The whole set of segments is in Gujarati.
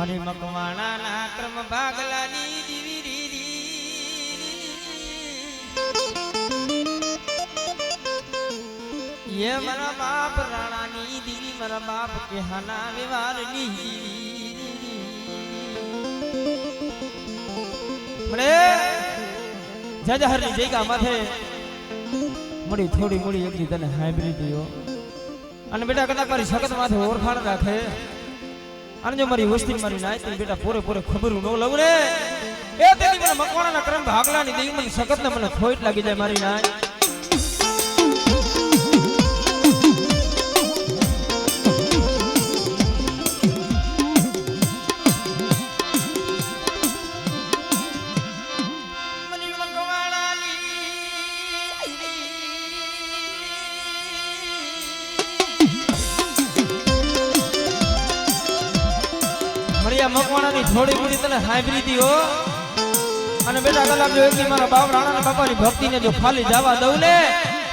મારી મકવાણાના ક્રમ ભાગલાની દીવી ये मरा बाप राणानी दीवी मरा बाप के हना विवारनी मरे जजहर ની જગ્યા માથે મળી થોડી મળી એકલી તને હાઈબ્રિડ દિયો અને બેટા કદાચ મારી સખત માથે ઓરખાણ રાખે અને જો મારી વસ્તી મારી નાય તો બેટા પૂરે પૂરે ખબર ન લઉં રે એ તેની મને મકવાણાના ક્રમ ભાગલાની દેવી મને સખત ને મને ખોટ લાગી જાય મારી નાય મકવાણાની થોડી ઘણી તને હાંભળી દી હો અને બેટા કલાક જો એકલી મારા બાપ રાણાના બાપાની ભક્તિને જો ખાલી જવા દઉં ને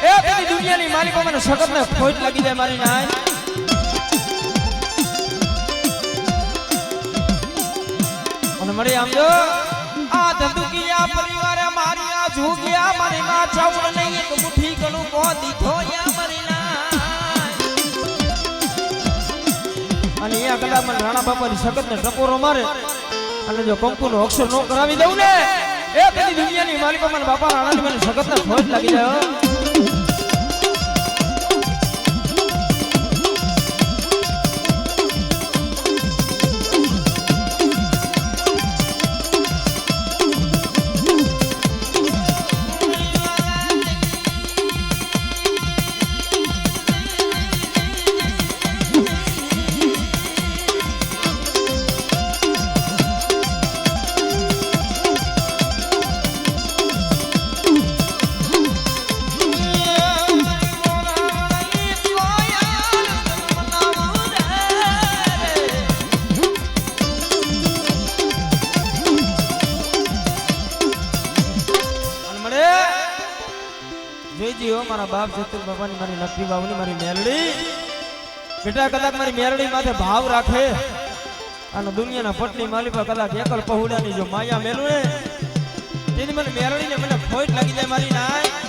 એ તેની દુનિયાની માલિકો મને સખત ને ખોટ લાગી જાય મારી નાય અને મળી આમ જો આ ધંધુકિયા પરિવારે મારી આ જોગ્યા મારી માં ચાવડ નહીં એક મુઠ્ઠી કણું કો દીધો યા મારી અને અહીંયા કદાચ મને રાણા બાપાની સખત ને ટકોરો મારે અને જો કંકુનો અક્ષર નો કરાવી દઉં ને એ તેની દુનિયાની માલિકો મને બાપા રાણાની મને સખત ને ખોટ લાગી જાય મારા બાપ જતુર બાપાની મારી નકરી બાવની મારી મેલડી બેટા કદાચ મારી મેલડી માથે ભાવ રાખે અને દુનિયાના પટની માલિકા કદાચ એકલ પહોડાની જો માયા મેલું ને તેની મને મેલડીને મને ખોટ લાગી જાય મારી નાય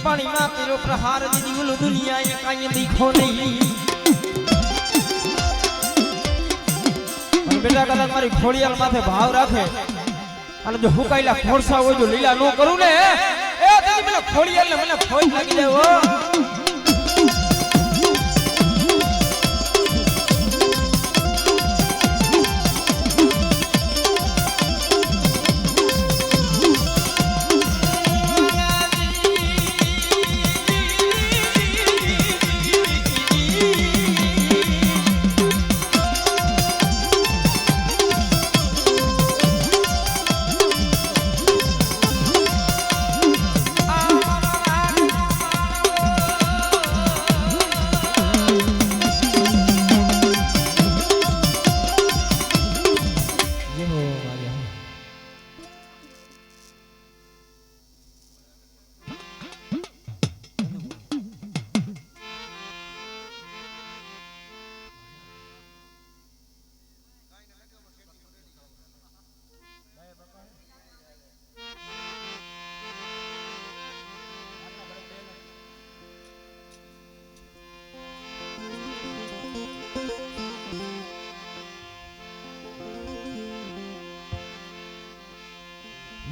पानी में तेरो प्रहार दी उल दुनिया ये काई दिखो नहीं बेटा कदा मारी खोड़ियाल माथे भाव राखे અને જો હુકાઈલા ખોરસા હોય જો લીલા નો કરું ને એ તેની મને ખોડિયાલ ને મને ખોટ લાગી જાય હો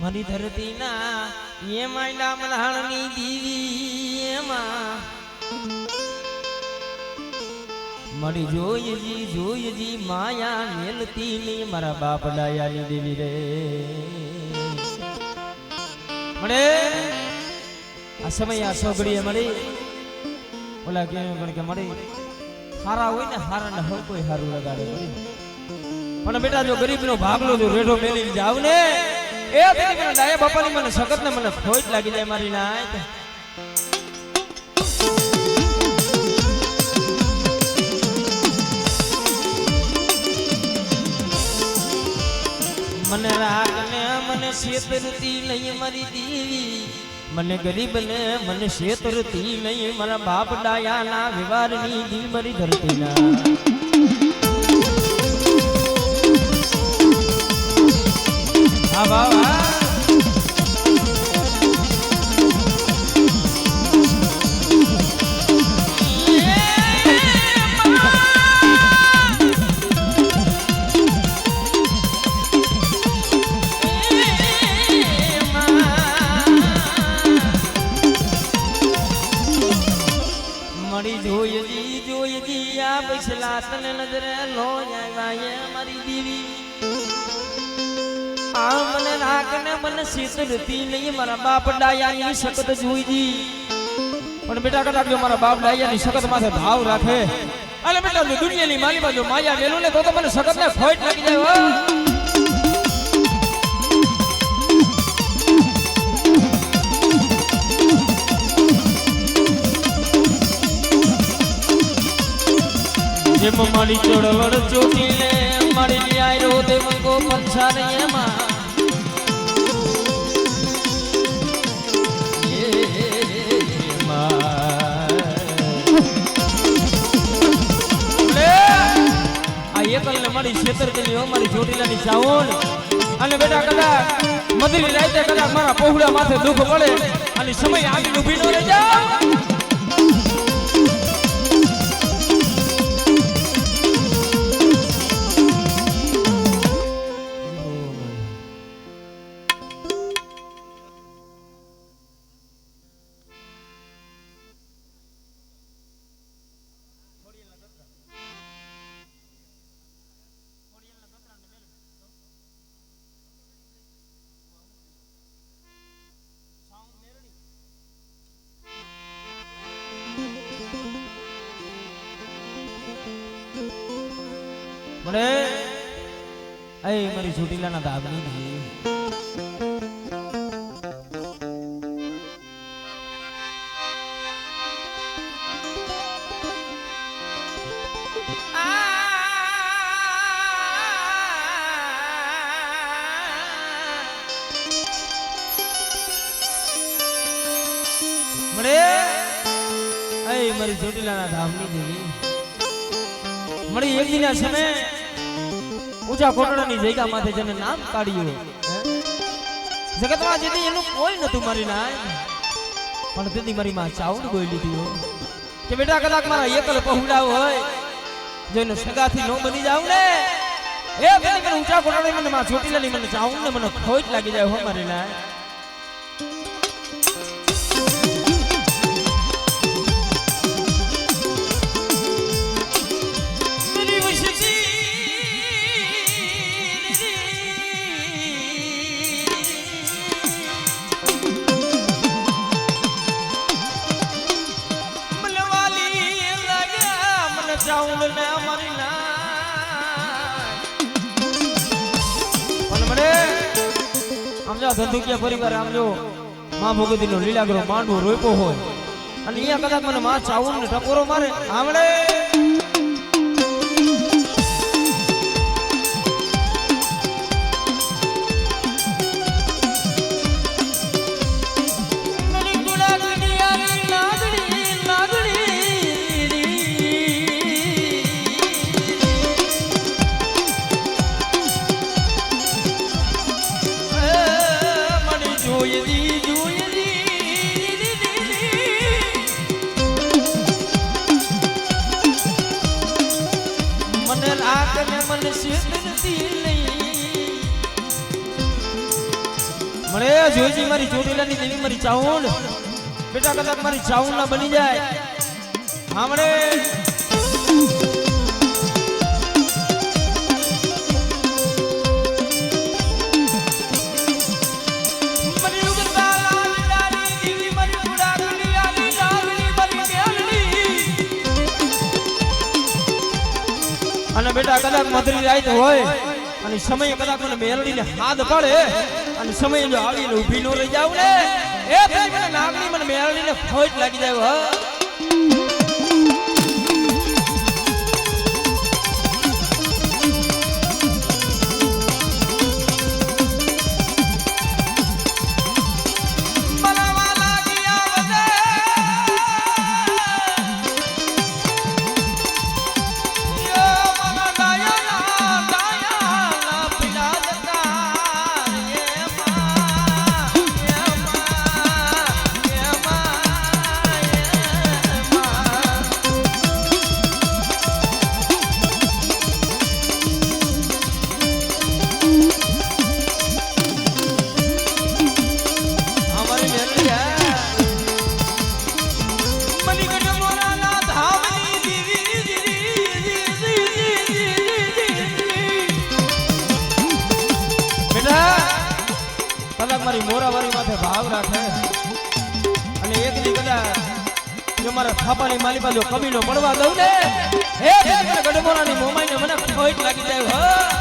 મારી ધરતી ના એ માયલા મલાણની દીવી એમાં મળી જોઈજી માયા મેલતી ની મારા બાપ ડાયાની દેવી રે મળે આ સમય આ સોગડીએ મળી ઓલા કે મળી હારા હોય ને હારા ને હોય કોઈ હારું લગાડે પણ બેટા જો ગરીબ નો ભાગલો જો રેઢો મેલી જાવ ને એ તેની ડાયા બાપાની મને સખત ને મને ખોટ લાગી જાય મારી નાય મને રાગ ને મને શેતરતી નહીં મારી દેવી મને ગરીબ ને મને શેતરતી નહીં મારા બાપ ડાયા ના વિવાર ની દિલ મારી ધરતી ના હા બાબા જોઈ આ પૈસલા તને નજરે લો આવ્યા મારી દેવી આ મને રાખ ને મને શીતળતી નહીં મારા બાપ ડાયાની સખત જોઈ દી પણ બેટા કદાચ જો મારા બાપ ડાયાની સખત માથે ભાવ રાખે અને બેટા જો દુનિયાની માલીમાં જો માયા વેલું ને તો મને સખત ને ખોટ લાગી જાય જેમ મારી ચળવળ ચોટી લે મારી ન્યાય રો દેવ કો પંછા નહીં એમાં આ એકલ ને મારી છેતર ગલી મારી ચોટીલાની સાવણ અને બેટા કદાચ મધરી રાતે કદાચ મારા પહોળા માથે દુઃખ પડે અને સમય આવી ઊભી ન રહી જાવ મળે એ મારી ચોટીલાના દાબની દી મળે એ મારી ચોટીલાના ધામની દેવી મળી એક દિના સમય ઊંચા કોટડાની જગ્યા માથે જેને નામ કાઢ્યું જગતમાં જેથી એનું કોઈ નતું મારી નાય પણ તેથી મારી માં ચાવડ ગોઈ લીધી કે બેટા કદાચ મારા એકલ પહોંડાવ હોય જો એનો સગાથી નો બની જાવ ને એ પેલી મને ઊંચા કોટડાની મને માં ચોટીલાની મને ચાવડ ને મને ખોટ લાગી જાય હો મારી નાય ધંધુકિયા પરિવાર આમ જો માં ભગવતી નો લીલાગ્રો માંડવો રોપ્યો હોય અને અહીંયા કદાચ મને માં ચાવડ ને ટકોરો મારે આમળે મને જોઈજી મારી ચોટીલાની દેવી મારી ચાવડ બેટા કદાચ મારી ચાવડ ના બની જાય હામડે મને ઉગતા અને બેટા કદાચ મધરી રાત હોય અને સમય કદાચ મને મેલડીને હાથ પડે અને સમય જો આવીને ઊભી નો રહી જાવ ને એ પેલી મને નાગણી મને મેલડીને ખોટ લાગી જાય હા મારી મોરાવારી માથે ભાવ રાખે અને એક દી કદાચ જો મારા થાપાની માલી બાજુ કમીનો મળવા દઉં ને હે ગડમોરાની મોમાઈને મને ખોટ લાગી જાય હો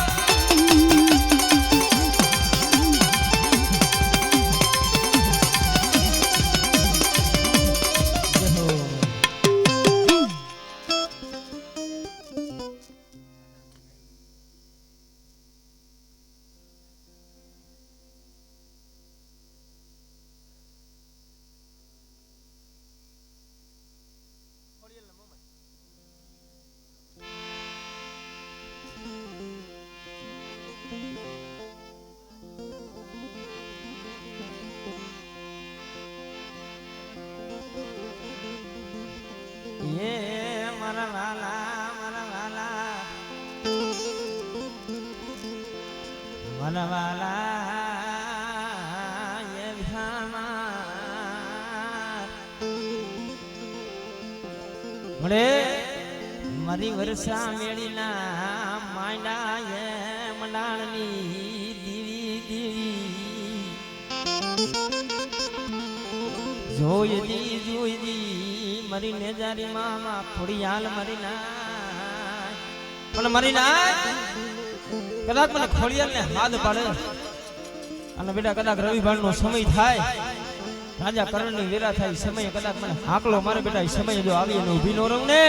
મારી વર્ષા મેળીના માંડા એ મંડાણની દીવી દીવી જોઈ દી મારી નેજારી મામા થોડી હાલ મારી ના પણ મારી ના કદાચ મને ખોડિયાલ ને હાથ પાડે અને બેટા કદાચ રવિવાર નો સમય થાય રાજા કરણ ની વેરા થાય સમય કદાચ મને હાકલો મારે બેટા એ સમય જો આવી અને ઊભી નો રહું ને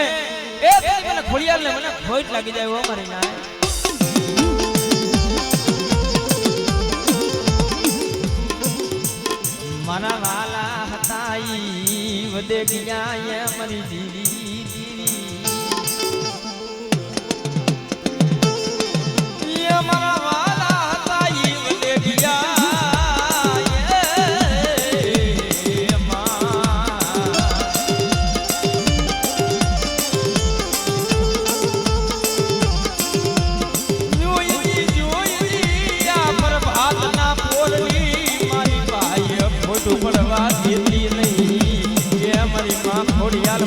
એ મને ખોડિયાલ ને મને ખોટ લાગી જાય હો મારી ના મારા વાલા હતા ઈ વદે ગયા એ મારી દીદી દીદી એ મારા વાલા હતા ઈ વદે ગયા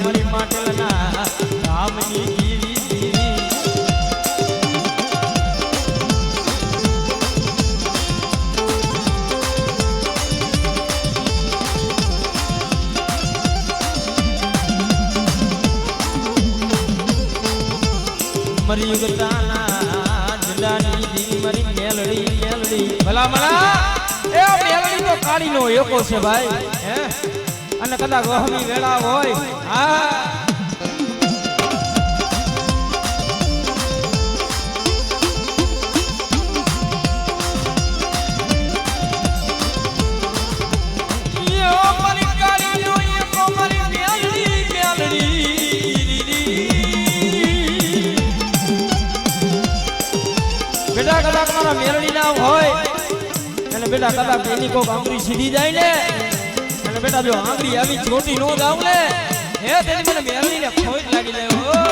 મારી માટલના રામની દીવી દીવી મારી યુગતાના જલાની દીવી મારી મેલડી મેલડી ભલા મલા એ મેલડી તો કાળીનો એકો છે ભાઈ હે અને કદાચ વહમી વેળા હોય હા બેટા કદાચ મારા મેરડી ના હોય અને બેટા કદાચ એની કોક આંગળી સીધી જાય ને અને બેટા જો આંગળી આવી છોટી નો દાવ ને હે તેની મને મેરડી ને ખોટ લાગી જાય હો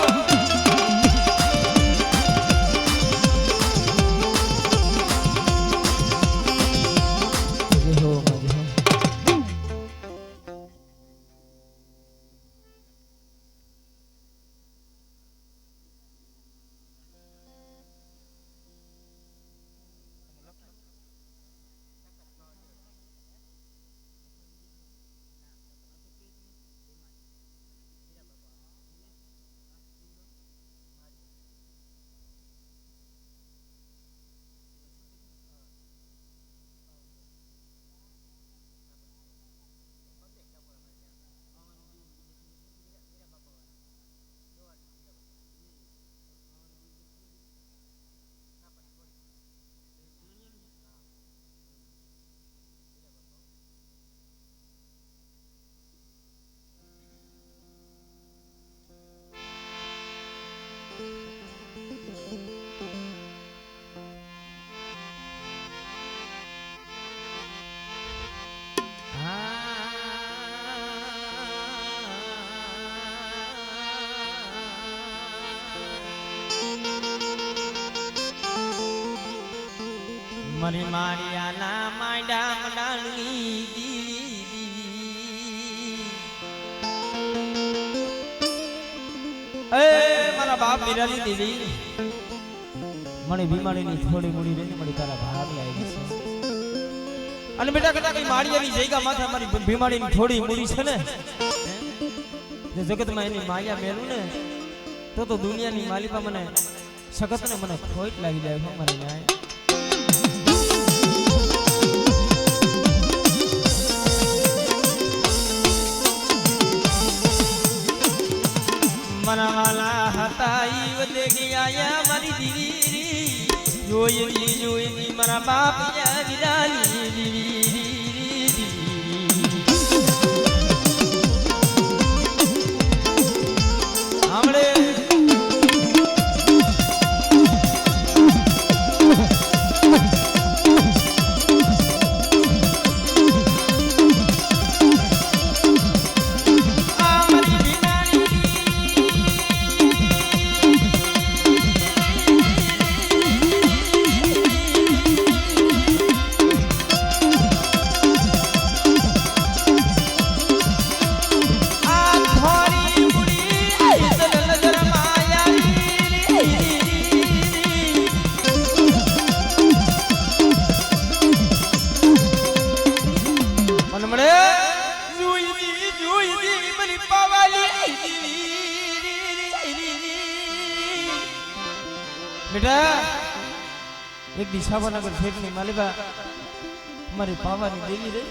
મારી માળિયાના માંડા મંડાણી દીવી એ મારા બાપ મીરાની દેવી મને બીમારીની થોડી મૂડી રહી મળી તારા ભાગ લાવી છે અને બેટા કદાચ કઈ માળિયાની જગ્યા માથે અમારી બીમારીની થોડી મૂડી છે ને જે જગતમાં એની માયા મેલું ને તો દુનિયાની માલિકા મને સખત ને મને ખોટ લાગી જાય મારી ન્યાય મના વાલા હતા ઈ વદે ગયા મારી દીવી જોઈ મારા બાપ યા વિરાની દીવી हमरे बेटा एक दिशावन अगर फेंकनी मालिका हमारी पावानी देवी रे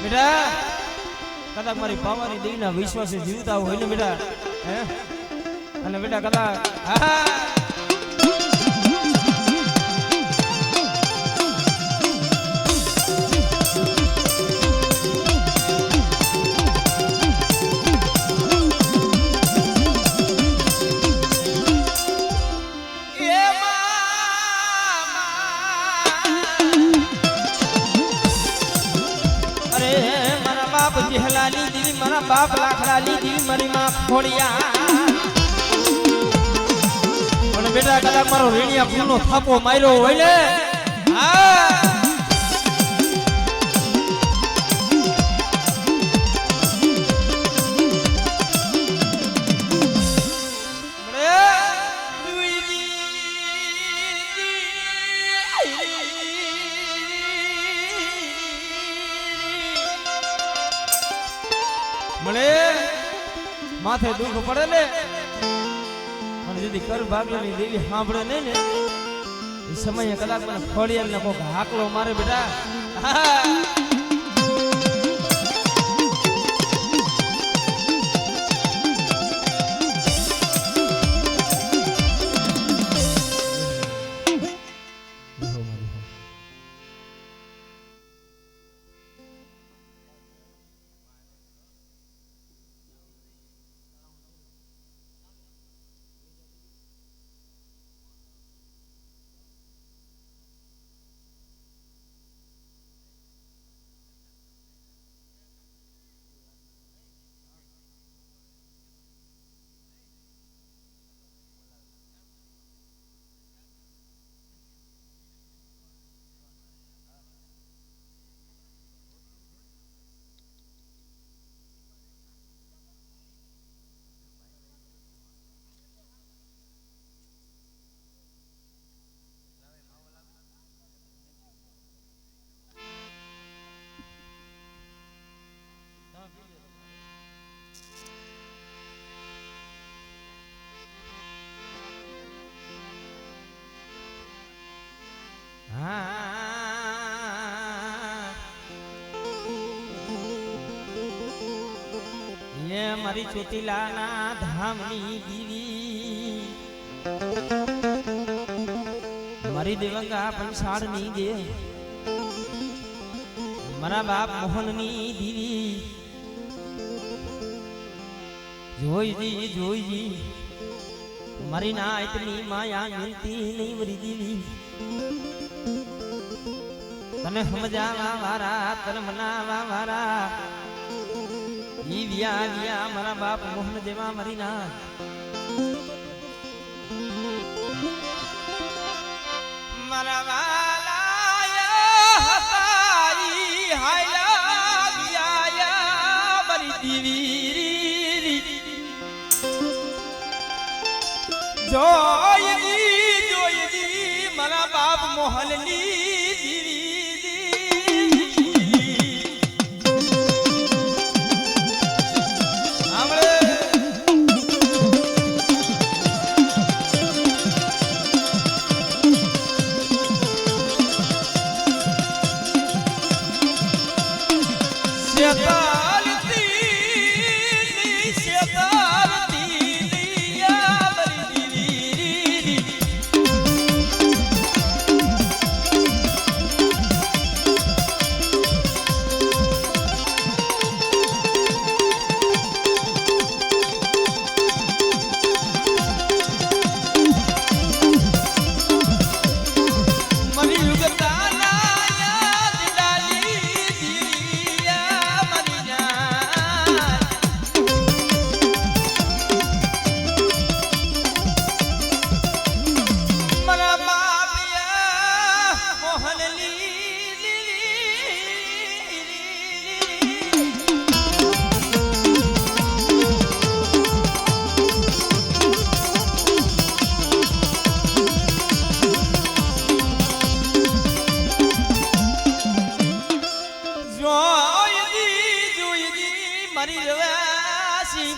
बेटा कदा मारी पावानी देवी ना विश्वास से जीवता हो ने बेटा हैं अने बेटा कदा જેહલાની દીવી મારા બાપ લાખડાની દીવી મારી માં ખોડિયા પણ બેટા કદાચ મારો રેણિયા ફૂલનો થાપો માર્યો હોય ને મને માથે દુઃખ પડે ને અને જેથી કર ભાગ્યની દેવી સાંભળે નહીં ને એ સમયે કદાચ મને ખોડિયાલ ને કોક હાકલો મારે બેટા ये मारी ચોટીલાના ધામની દીવી મારી દેવંગા પંસાળ ની દે મારા બાપ મોહન ની દીવી જોઈજી મારી નાયતની માયા મિલતી નહીં વરી દીવી તને સમજાવા વારા તને મનાવા વારા ઈ વિયા મારા બાપ મોહન દેવા મારી ના મારા વાલા હતાઈ હાયલા વિયા મારી દીવી જોઈ મારા બાપ મોહનની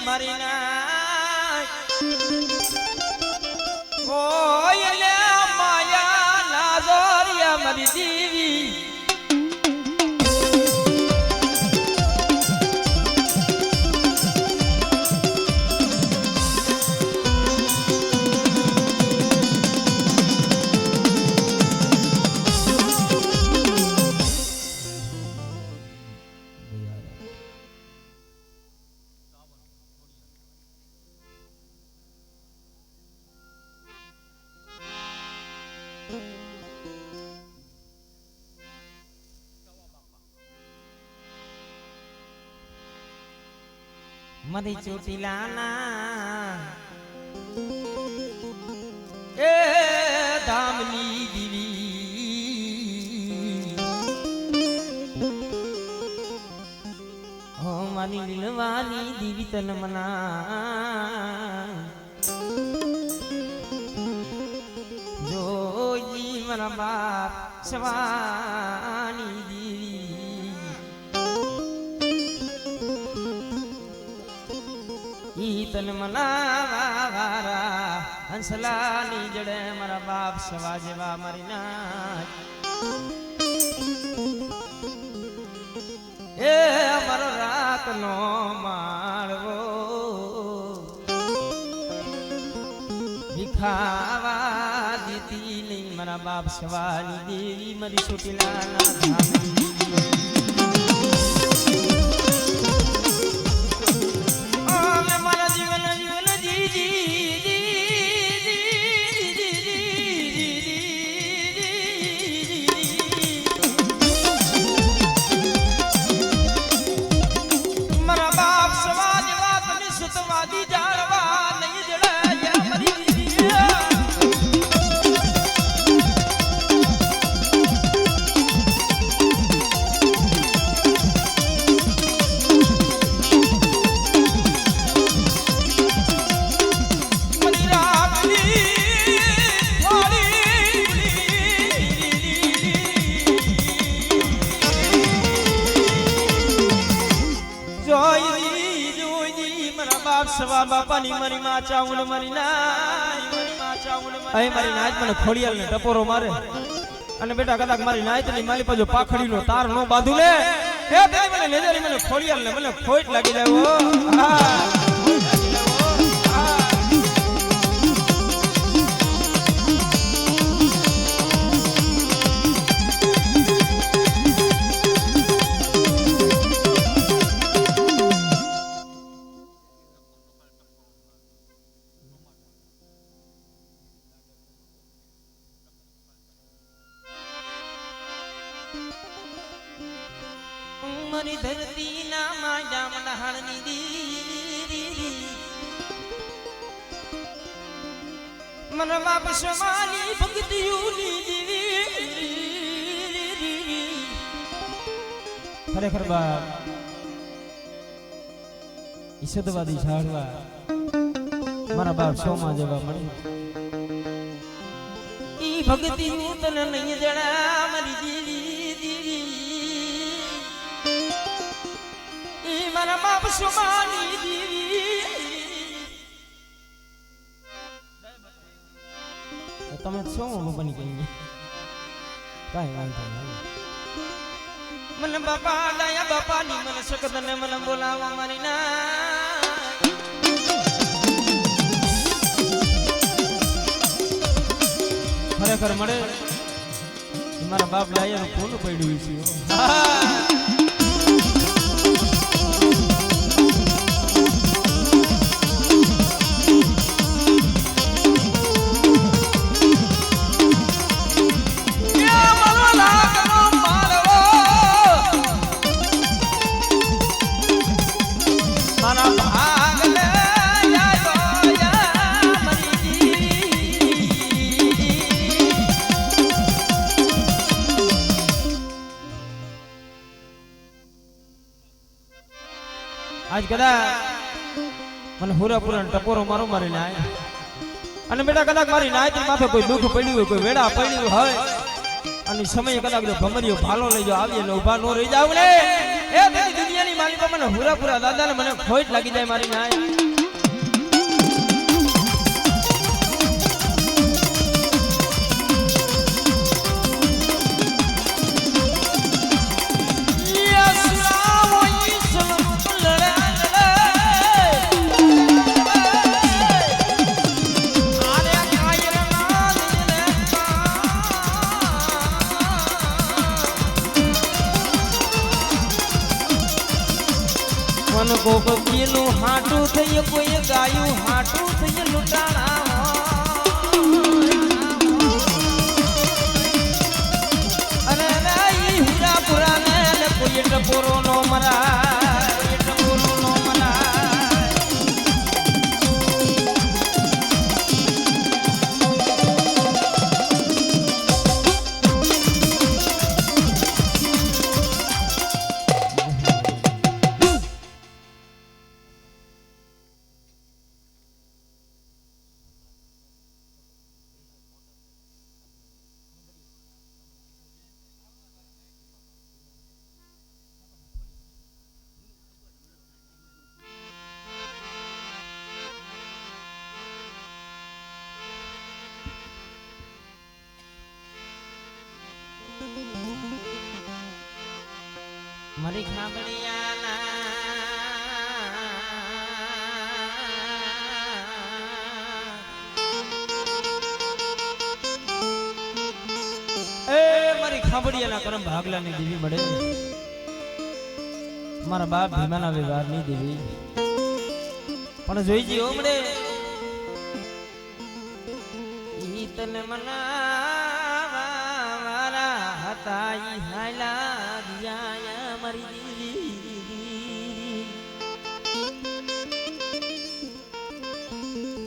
મારી ના ઓય માયા નાઝરિયા મારી દીવી મરી ચોટીલાના એ ધામની દીવી હો મારી લીલવાની દીવી તન મના જોઈ મારા બાપ સવાની દીવી ઈ તન મનાવા વારા હંસલાની જડે મારા બાપ સવા જેવા મારી નાચ એ અમારો રાતનો માળવો ભીખાવા દીતી નહીં મારા બાપ સવાની દેવી મારી ચોટીલાના ધામની સવા બાપાની મારી માં ચાઉલ મારી નાય મારી નાચ મને ખોડિયાલ ને ટપોરો મારે અને બેટા કદાચ મારી નાચ ની માલી પાછો પાખડીનો તાર નો બાંધું લે હે તેની મને નેજારી મને ખોડિયાલ ને મને ખોટ લાગી જાય હા મારી ધરતી ના માજા મનહાણની દીરી મન બાપ સમાની ભક્તિયુની દીવી ખરેખર બાપ ઈસદવાદી ઝાડવા મારા બાપ સોમાં જેવા મળે ઈ ભક્તિયું તને નહીં જણા મારી દીવી ઈ મારા બાપ સોમાની દીવી તમે શું બની ગઈ કાંઈ વાંધો નહીં મને બાપા ડાયા બાપાની મને સકત ને મને બોલાવા મારી ના ખરેખર મળે મારા બાપ ડાયાનું કોનું પડ્યું છે આજ કદાચ મને હુરાપુરા ટપોરો મારો મારી નાય અને બેટા કદાચ મારી નાય માથે કોઈ દુઃખ પડ્યું હોય કોઈ વેડા પડ્યું હોય અને સમય કદાચ ભમરીઓ ભાલો લઈ જાવ આવીએ ઉભા નો રહી જાવ ને એ બધી દુનિયાની માલિકા મને હુરાપુરા દાદાને મને ખોટ લાગી જાય મારી નાય કોક પીલું હાટું થઈ કોઈ ગાયું હાટું થઈ લૂંટાણા અને ઈ હુરાપુરા ને કોઈ ટપોરો નો મરાય ટપોરો નો મરાય મારી ખાબડિયાના એ મારી ખાબડિયાના કરમ ભાગલાની દેવી મળે મારા બાપ ભીમાના વ્યવહારની દેવી પણ જોઈ જીઓ મળે ઈ તને મનાવા હતા ઈ હાલા દિયા મારી દીદી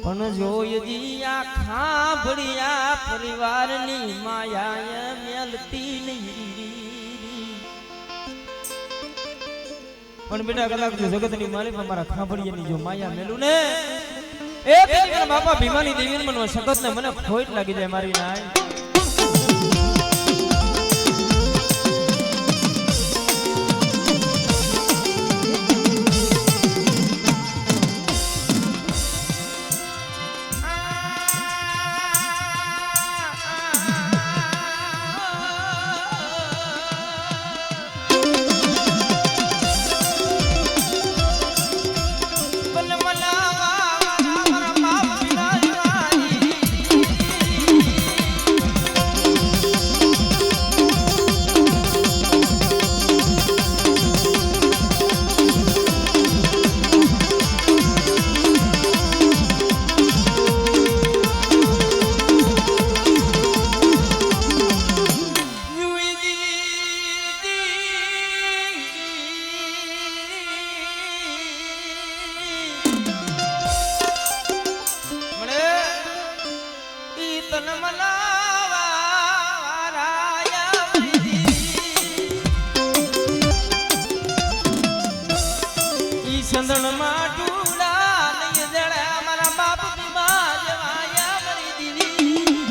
પણ જોઈ જી આખા ભડિયા પરિવારની માયા મેલતી નહીં પણ બેટા કલાક જગતની માલિક મારા ખાબડિયાની જો માયા મેલું ને એ મારા બાપા ભીમાની દેવી મને સખત ને મને ખોટ લાગી જાય મારી નાય ચરણમાં ટુડા નહીં જડે મારા બાપ બીમા જવાયા મરી દીવી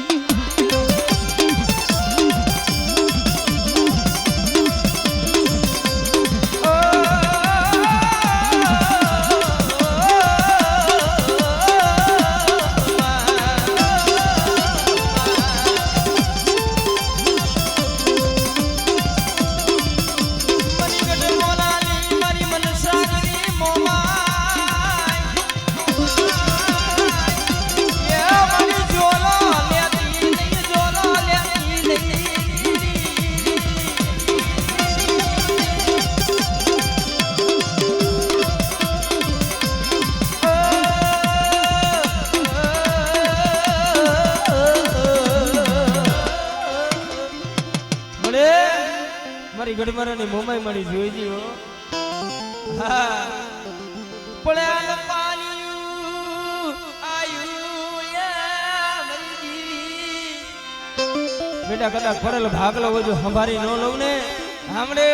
મારી ગઢમારાની મોમાઈ મળી જોઈ જીઓ હા પડ્યા પાલ્યું આયુ યા મરી બેટા કદાચ પડેલો ભાગલો હોય જો સંભારી ન લઉં ને હામડે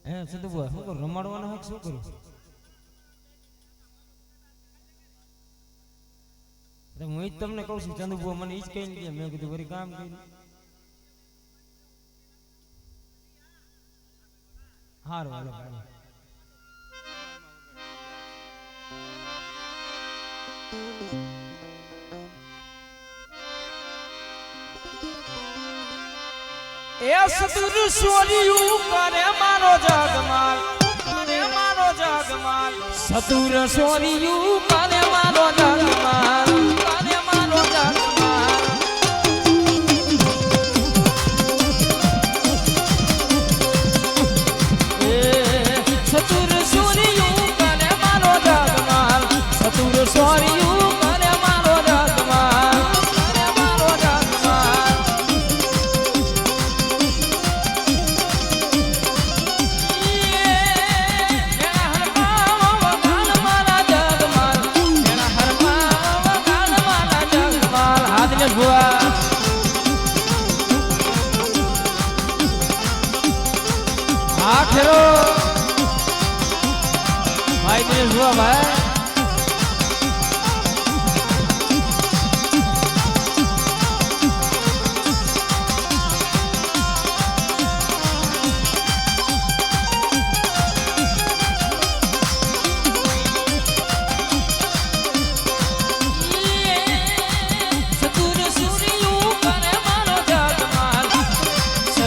સીધું શું કરું રમાડવાનો હક શું કરું હું જ તમને કહું છું ચંદુબુઆ મને ઈ જ કહી ને મેં કીધું વળી કામ કર્યું હારું હાલો ભાઈ એ સતુર સોરિયું કરે મારો જગમાલ સતુર સોરિયું કરે મારો જગમાલ એ સતુર સોરિયું કરે મારો જગમાલ સતુર સોરિયું કરે મારો જગમાલ આખરો ભાઈ દિનેશ ભુવા ભાઈ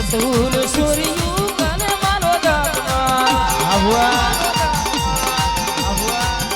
સતુર સૂર્યું કરે મારો જગમાલ આહુઆ આહુઆ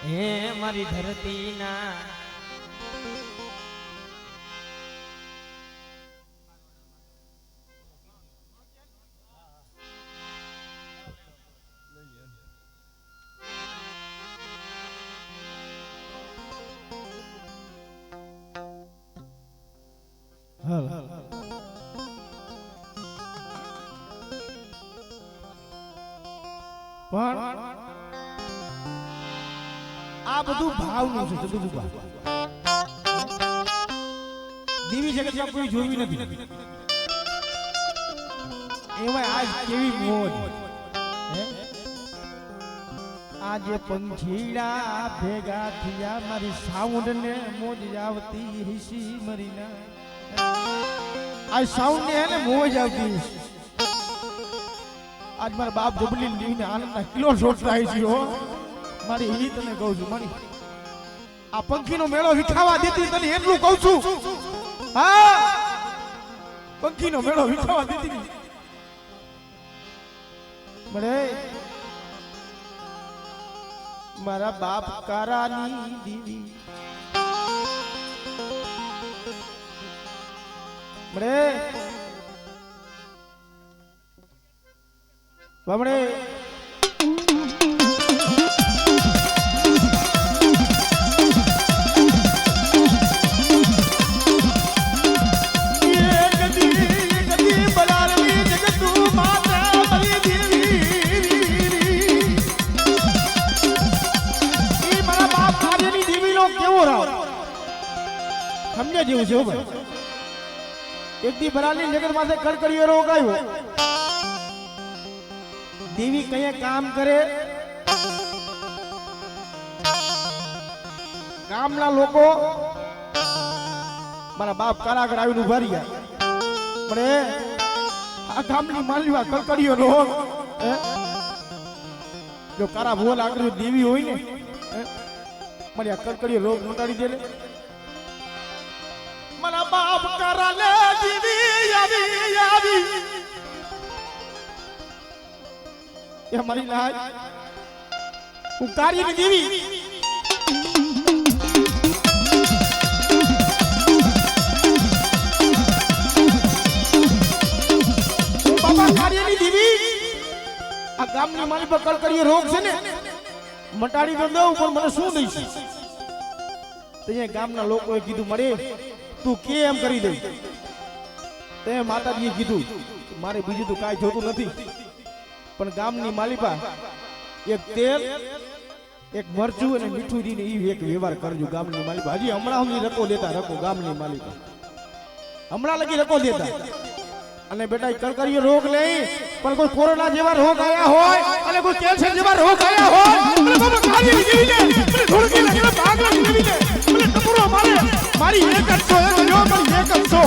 હે મારી ધરતીના પણ આ બધું ભાવનું છે જગદુભા. દેવી જગતમાં કોઈ જોયું નથી એમાં આજ કેવી મોજ. આજે પંખીડા ભેગા થયા મારી સાઉન્ડ ને મોજ આવતી હિસી મરીના. આ સાઉન્ડ ને હે ને મોજ આવતી હિસી. આજ મારા બાપ જબલી લીને આનંદના કિલો શોટ થાય છે હો. મારી ઈ તને કહું છું મારી આ પંખીનો મેળો વિખાવા દીધી તને એટલું કહું છું. હા પંખીનો મેળો વિખાવા દીધી મળે મારા બાપ કારાની દીવી મળે બમણે સમજ્યા જેવું છે ભાઈ. એક દી ભરાલી નગર માથે કડકડીયો રોગ આવ્યો. દેવી કયા કામ કરે ગામના લોકો મારા બાપ કારાગર આવીને ઉભા રહ્યા. પણ આ ગામની માલવા કડકડીયો રોગ જો કારા ભૂલ આગળ દેવી હોય ને મને આ કડકડીયો રોગ મટાડી દે. મારા બાપ કારાલે દેવી આવી આવી એ મારી લાજ હું કાર્યની દેવી હું બાબા કાર્યની દેવી આ ગામની મારી પર કળકળીયો રોગ છે ને મટાડી તો દઉં પણ મને શું દઈશ. તો ગામના લોકોએ કીધું મળે તું કે એમ કરી દે. તે માતાજીએ કીધું મારે બીજું તો કાંઈ જોતું નથી પણ ગામની માલિપા એક તેલ એક મરચું અને મીઠું દીને ઈ એક વ્યવહાર કરજો ગામની માલિપા. હજી હમણાં સુધી રકો દેતા રકો ગામની માલિપા હમણાં લગી રકો દેતા. અને બેટા કળકળીયો રોગ નહીં પણ કોઈ કોરોના જેવા રોગ આયા હોય અને કોઈ કેન્સર જેવા રોગ આયા હોય અને બાબા ખાલી જીવી લે મને ધોળકી લાગીને ભાગ લાગી જીવી લે મને ટપુરો મારે મારી એક જ છો એક જો મારી એક જ છો.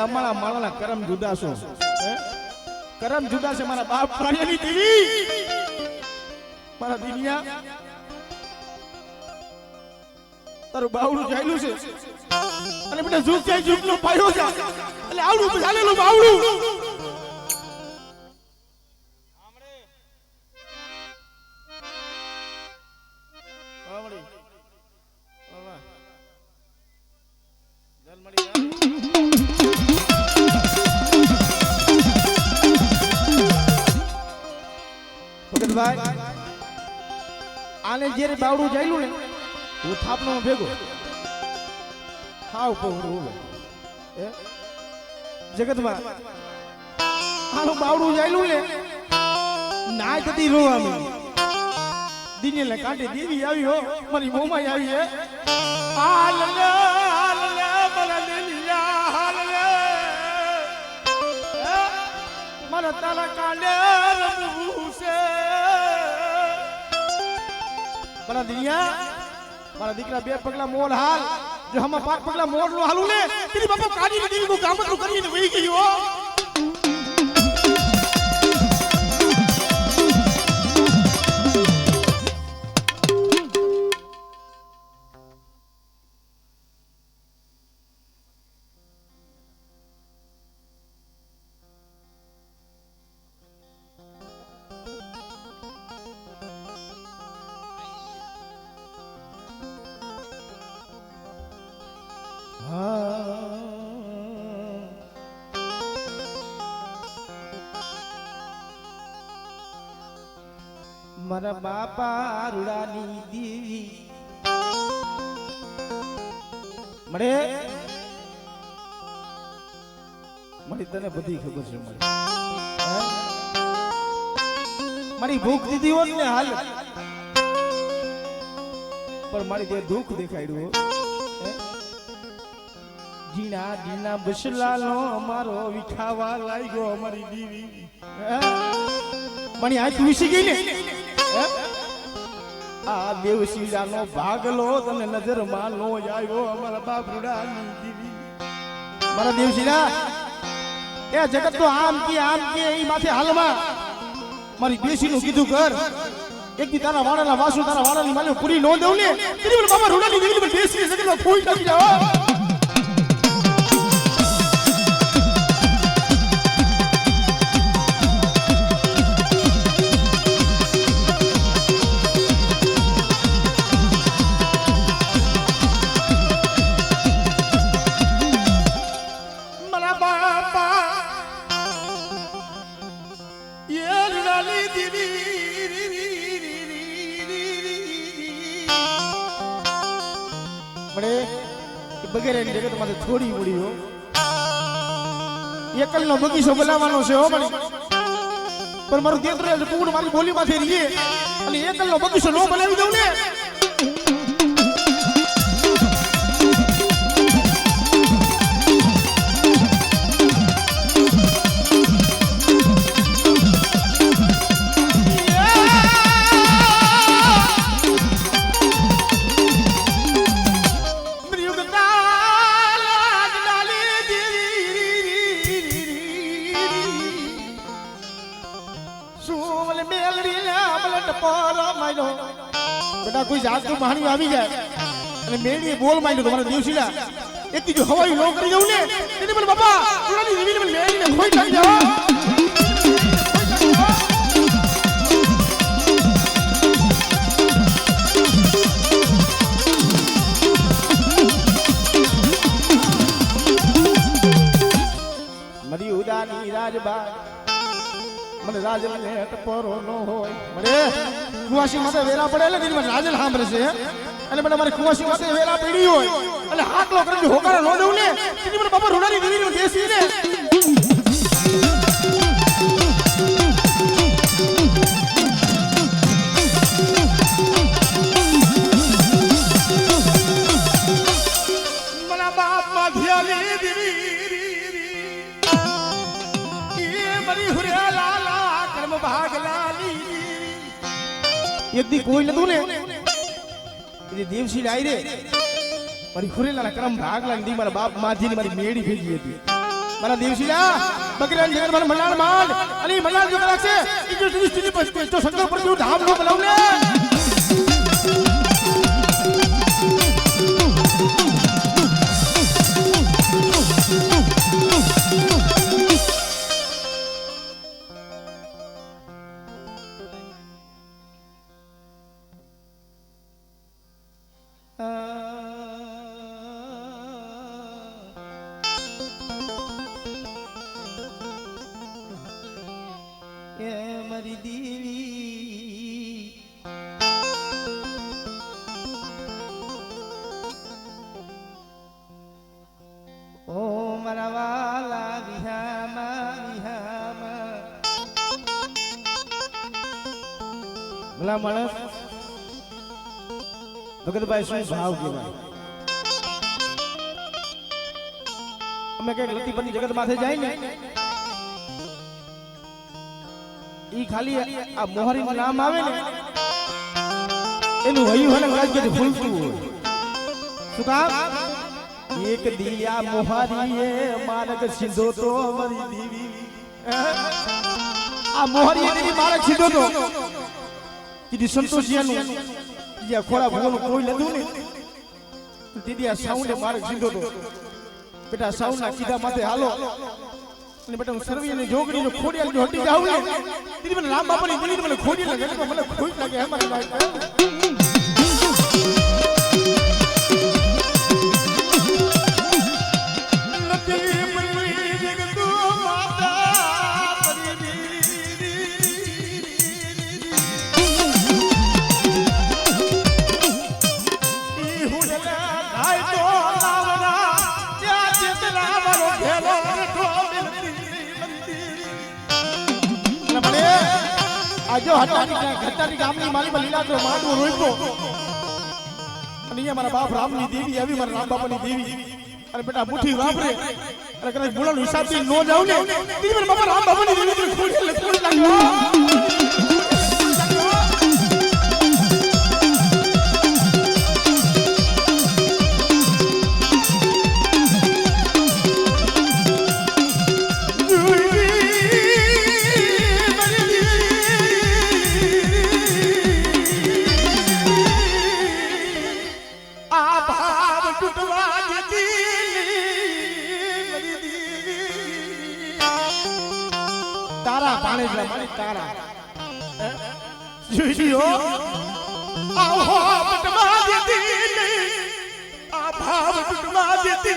અમારા માળાના કરમ જુદા છો કરમ જુદા છે. મારા બાપ પ્રાણીની દેવી મારા દીનિયા તારું બાવડું ચાલ્યું છે અને બેટા જુગ જાય જુગનો પાયો છે એટલે આવડું ચાલેલું બાવડું આને જ્યારે બાવડું ચાલ્યું ને હું થાપનો ભેગો હાવ પહોળું જગતમાં આનું બાવડું ચાલ્યું ને નાય કદી રોવાનું દિનેલે કાંઠે દેવી આવી હો મારી મોમાઈ આવી હે હાલલે હાલલે મારા દેલિયા હાલલે મારા તાલા કાંડે રમવું છે. મારા દિનિયા મારા દીકરા બે પગલા મોલ હાલ જો હમા 5 પગલા મોલ નો હાલું ને તેરી બાપા કાઢી દીધી કો ગામતરું કરીને વહી ગયો. મારા બાપા રૂડાની દેવી મળે મારી તને બધી ખબર છે મારી ભૂખ દીધી હોત ને હાલ પણ મારી તે દુઃખ દેખાડ્યું જીના જીના બસલાનો અમારો વિઠાવા લાગ્યો અમારી દીવી મણી આ તું વિસી ગઈ ને આ દેવશીલાનો ભાગલો તને નજરમાં નો આવ્યો અમારા બાપરુડાની દીવી મારા દેવશીલા એ જગત તો આમ કે એ માથે હાલમાં મારી બેસીનું કીધું કર એક દી તારા વાડાના વાસુ તારા વાડાની માલે પૂરી નો દઉં ને તેની મને બાબા રૂડાની દીવી મને બેસી જગતમાં કોઈ નથી જાવ બગેરેની જગત માંથી થોડી ઉડી હો એકલનો બગીચો બનાવવાનો છે હો મળી પણ મારું દેત્ર કુકડ મારી બોલી માંથી રીએ અને એકલનો બગીચો નો બનાવી દઉં ને બેટા કોઈ જાત માણી આવી જાય અને મેળી બોલ માંડ્યો તમારા દેવશીલા એક દી જો હવાઈ નો કરી દઉં ને એટલે મને બાપા ઉડાની દેવીને મને મેળીને ખોઈ થઈ જાવ મરી ઉદાની રાજબા મને રાજલ ને ટપરો નો હોય મને કુવાસી માથે વેરા પડે એટલે મને રાજલ સાંભળે છે અને મને મારી કુવાસી માથે વેરા પડી હોય અને હાકલો કરીને હોકારા નો દઉં ને તેની મને બાપા રૂડાની દેવીને દેશી ને મના બાપ માથિયાની દેવી મરી હુરેલા એક દી કોઈ નતું ને એ દેવશી લાઈ રે મારી ખુરેલાના કરમ ભાગ લાગી મારા બાપ માજીની મારી મેડી ભેગી હતી મારા દેવશીલા બકરાન જગર મારા મલાળ માંડ અને મલાળ જો રાખશે ઈ જો દૃષ્ટિની પછી તો શંકર પર જો ધામ નો બોલાવ ને મારી દેવી ઓ મારા વાલા વિહામાં ભલા માણસ ભગતભાઈ શું ભાવ કહેવાય અમે કઈક લતીપરની જગત માથે જાય ને ઈ ખાલી આ મોહરી નું નામ આવે ને એનું હયું હને રાજ્ય ફૂલતું હોય શું કામ એક દિયા મોહરીએ માર્ગ સીધો તો અમારી દેવી આ મોહરીએ દેવી માર્ગ સીધો તો કીધી સંતોષિયાનું જે ખોરા ભૂલું કોઈ લેતું ને દીદી આ સાઉન્ડે માર્ગ સીધો તો બેટા સાઉન્ડના કીધા માથે હાલો અને બેટા હું સર્વીની જોગણી જો ખોડિયાલ જો હટી જાવ ને દીદી મને રામ બાપાની દીદી મને ખોડિયાલ લાગે તો મને ખોટ લાગે હે મારી વાત આજો હટાની ગામની માલી પર લીલા તો માંડવો રોઈકો અને અહીંયા મારા બાપ રામની દેવી આવી મારા રામ બાપાની દેવી અને બેટા મુઠ્ઠી વાપરે અને કદાચ બોલાનો હિસાબથી નો જાવ ને તી મારા બાપા રામ બાપાની દેવી ખોડી લાગ્યો તારા પાણેજલા મારી તારા જોઈજો આહો પટવા દેતી આ ભાવ પટવા દેતી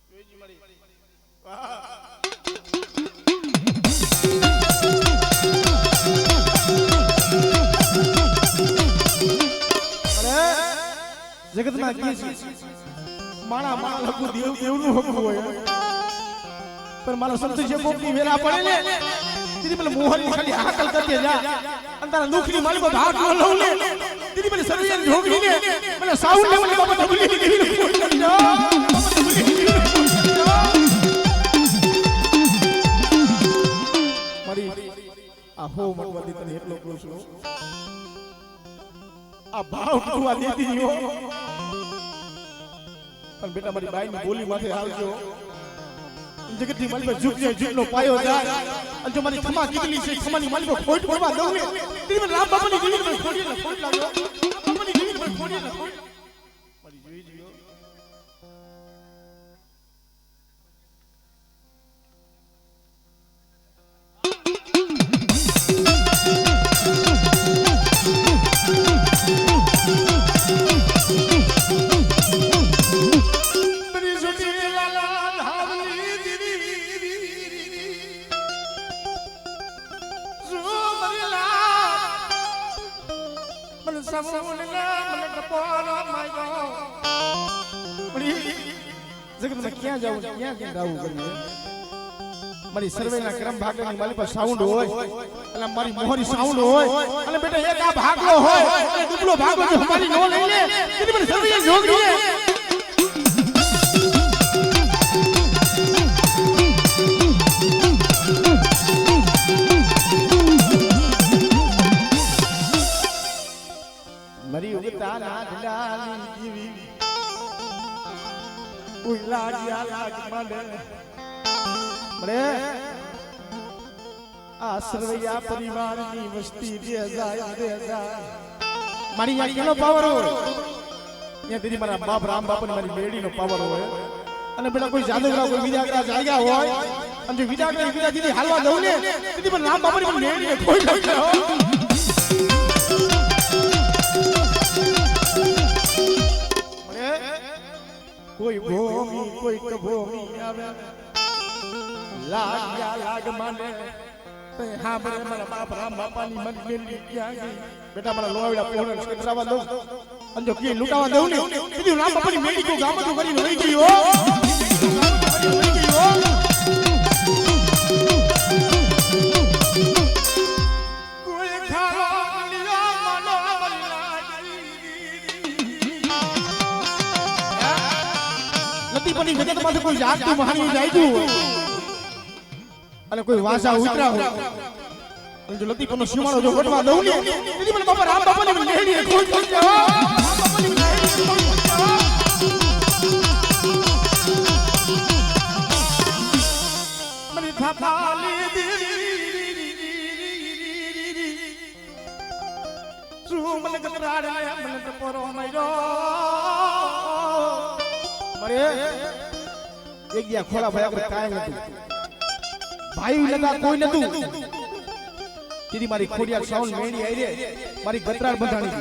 જોઈજી મારી વાહ જગતમાં કી છે માણા માણા લખું દેવ દેવનું હકું હોય पर मारा संतोष जे कोकनी वेला पड़े ने दीदी बोले मोहन खाली हाकल करके जा अंदर दुखनी माली को भाग न लऊ ने दीदी बोले सर्वियन जोगनी ने बोले साउंड ले बोले बाबा डबली देवी जा मारी आहो मगवदी तने એટલો ક્લોઝ લો આ ભાવ ટુવા દેતી હો પણ બેટા મારી બાઈની બોલી માથે આવજો જગતની માલી પર ઝુકજે જેટલો પાયો જાય અને જો મારી ખમા કીધલી છે ખમાની માલી પર ખોટ પડવા દઉં ને તી મને રામ બાપાની દેવી પર ખોડી ને ખોટ લાગ્યો બાપાની દેવી પર ખોડી ને ખોટ મારી જોઈ જીઓ जगत में क्या जाऊं क्या राहू करिए मारी सर्वेना क्रम भागनी माली पर साउंड होय એટલે મારી મોહરી સાઉન્ડ હોય અને બેટા એક આ ભાગલો હોય અને દુબળો ભાગલો જો હમારી નો લઈ લે તેની મને સર્વે જોગડી લે મરી ઉગતા ના ઢાલી જીવી ઉલા જીયા લાગ મને મરે આ સર્વૈયા પરિવારની વસ્તી 2000 મારી યા કેનો પાવર હોય યા દીદી મારા બાપ રામ બાપની મારી બેડીનો પાવર હોય અને બેટા કોઈ જાદુગરા કોઈ વિદાગરા જાગ્યા હોય અને જો વિદાગરા દીદી હાલવા દઉં ને દીદી પણ રામ બાપની બેડીને કોઈ લાગ્યો कोई भूमि कोई कभूमि आवे लाग या लाग माने ते हां बरे मारा बाप राम बापानी मन मेली क्या गई बेटा मारा लोवाड़ा पोहण छेतरावा दो अन जो की लुटावा दो ने कीधु राम बापानी मेली को गाम तो करी रही गई हो कोई खावा लिया मानो લતીપની જગતમાં કોઈ જાગતું મહાની જાયતું અને કોઈ વાસા ઉતરા હોય અને જો લતીપનો સીમાડો જો વટવા દઉં ને તેથી મને બાપા રામ બાપાની લેડી ખોઈ ખોઈ રામ બાપાની લેડી ખોઈ મને થાપાલી દીદી સુ મને ગતરાડ મને ટપોરો માર્યો मरे एक दिया खोला भया कर काय नतु भाई लगा कोई नतु तेरी मारी खोडिया साउंड मेडी आई रे मारी गतरार બંધાણી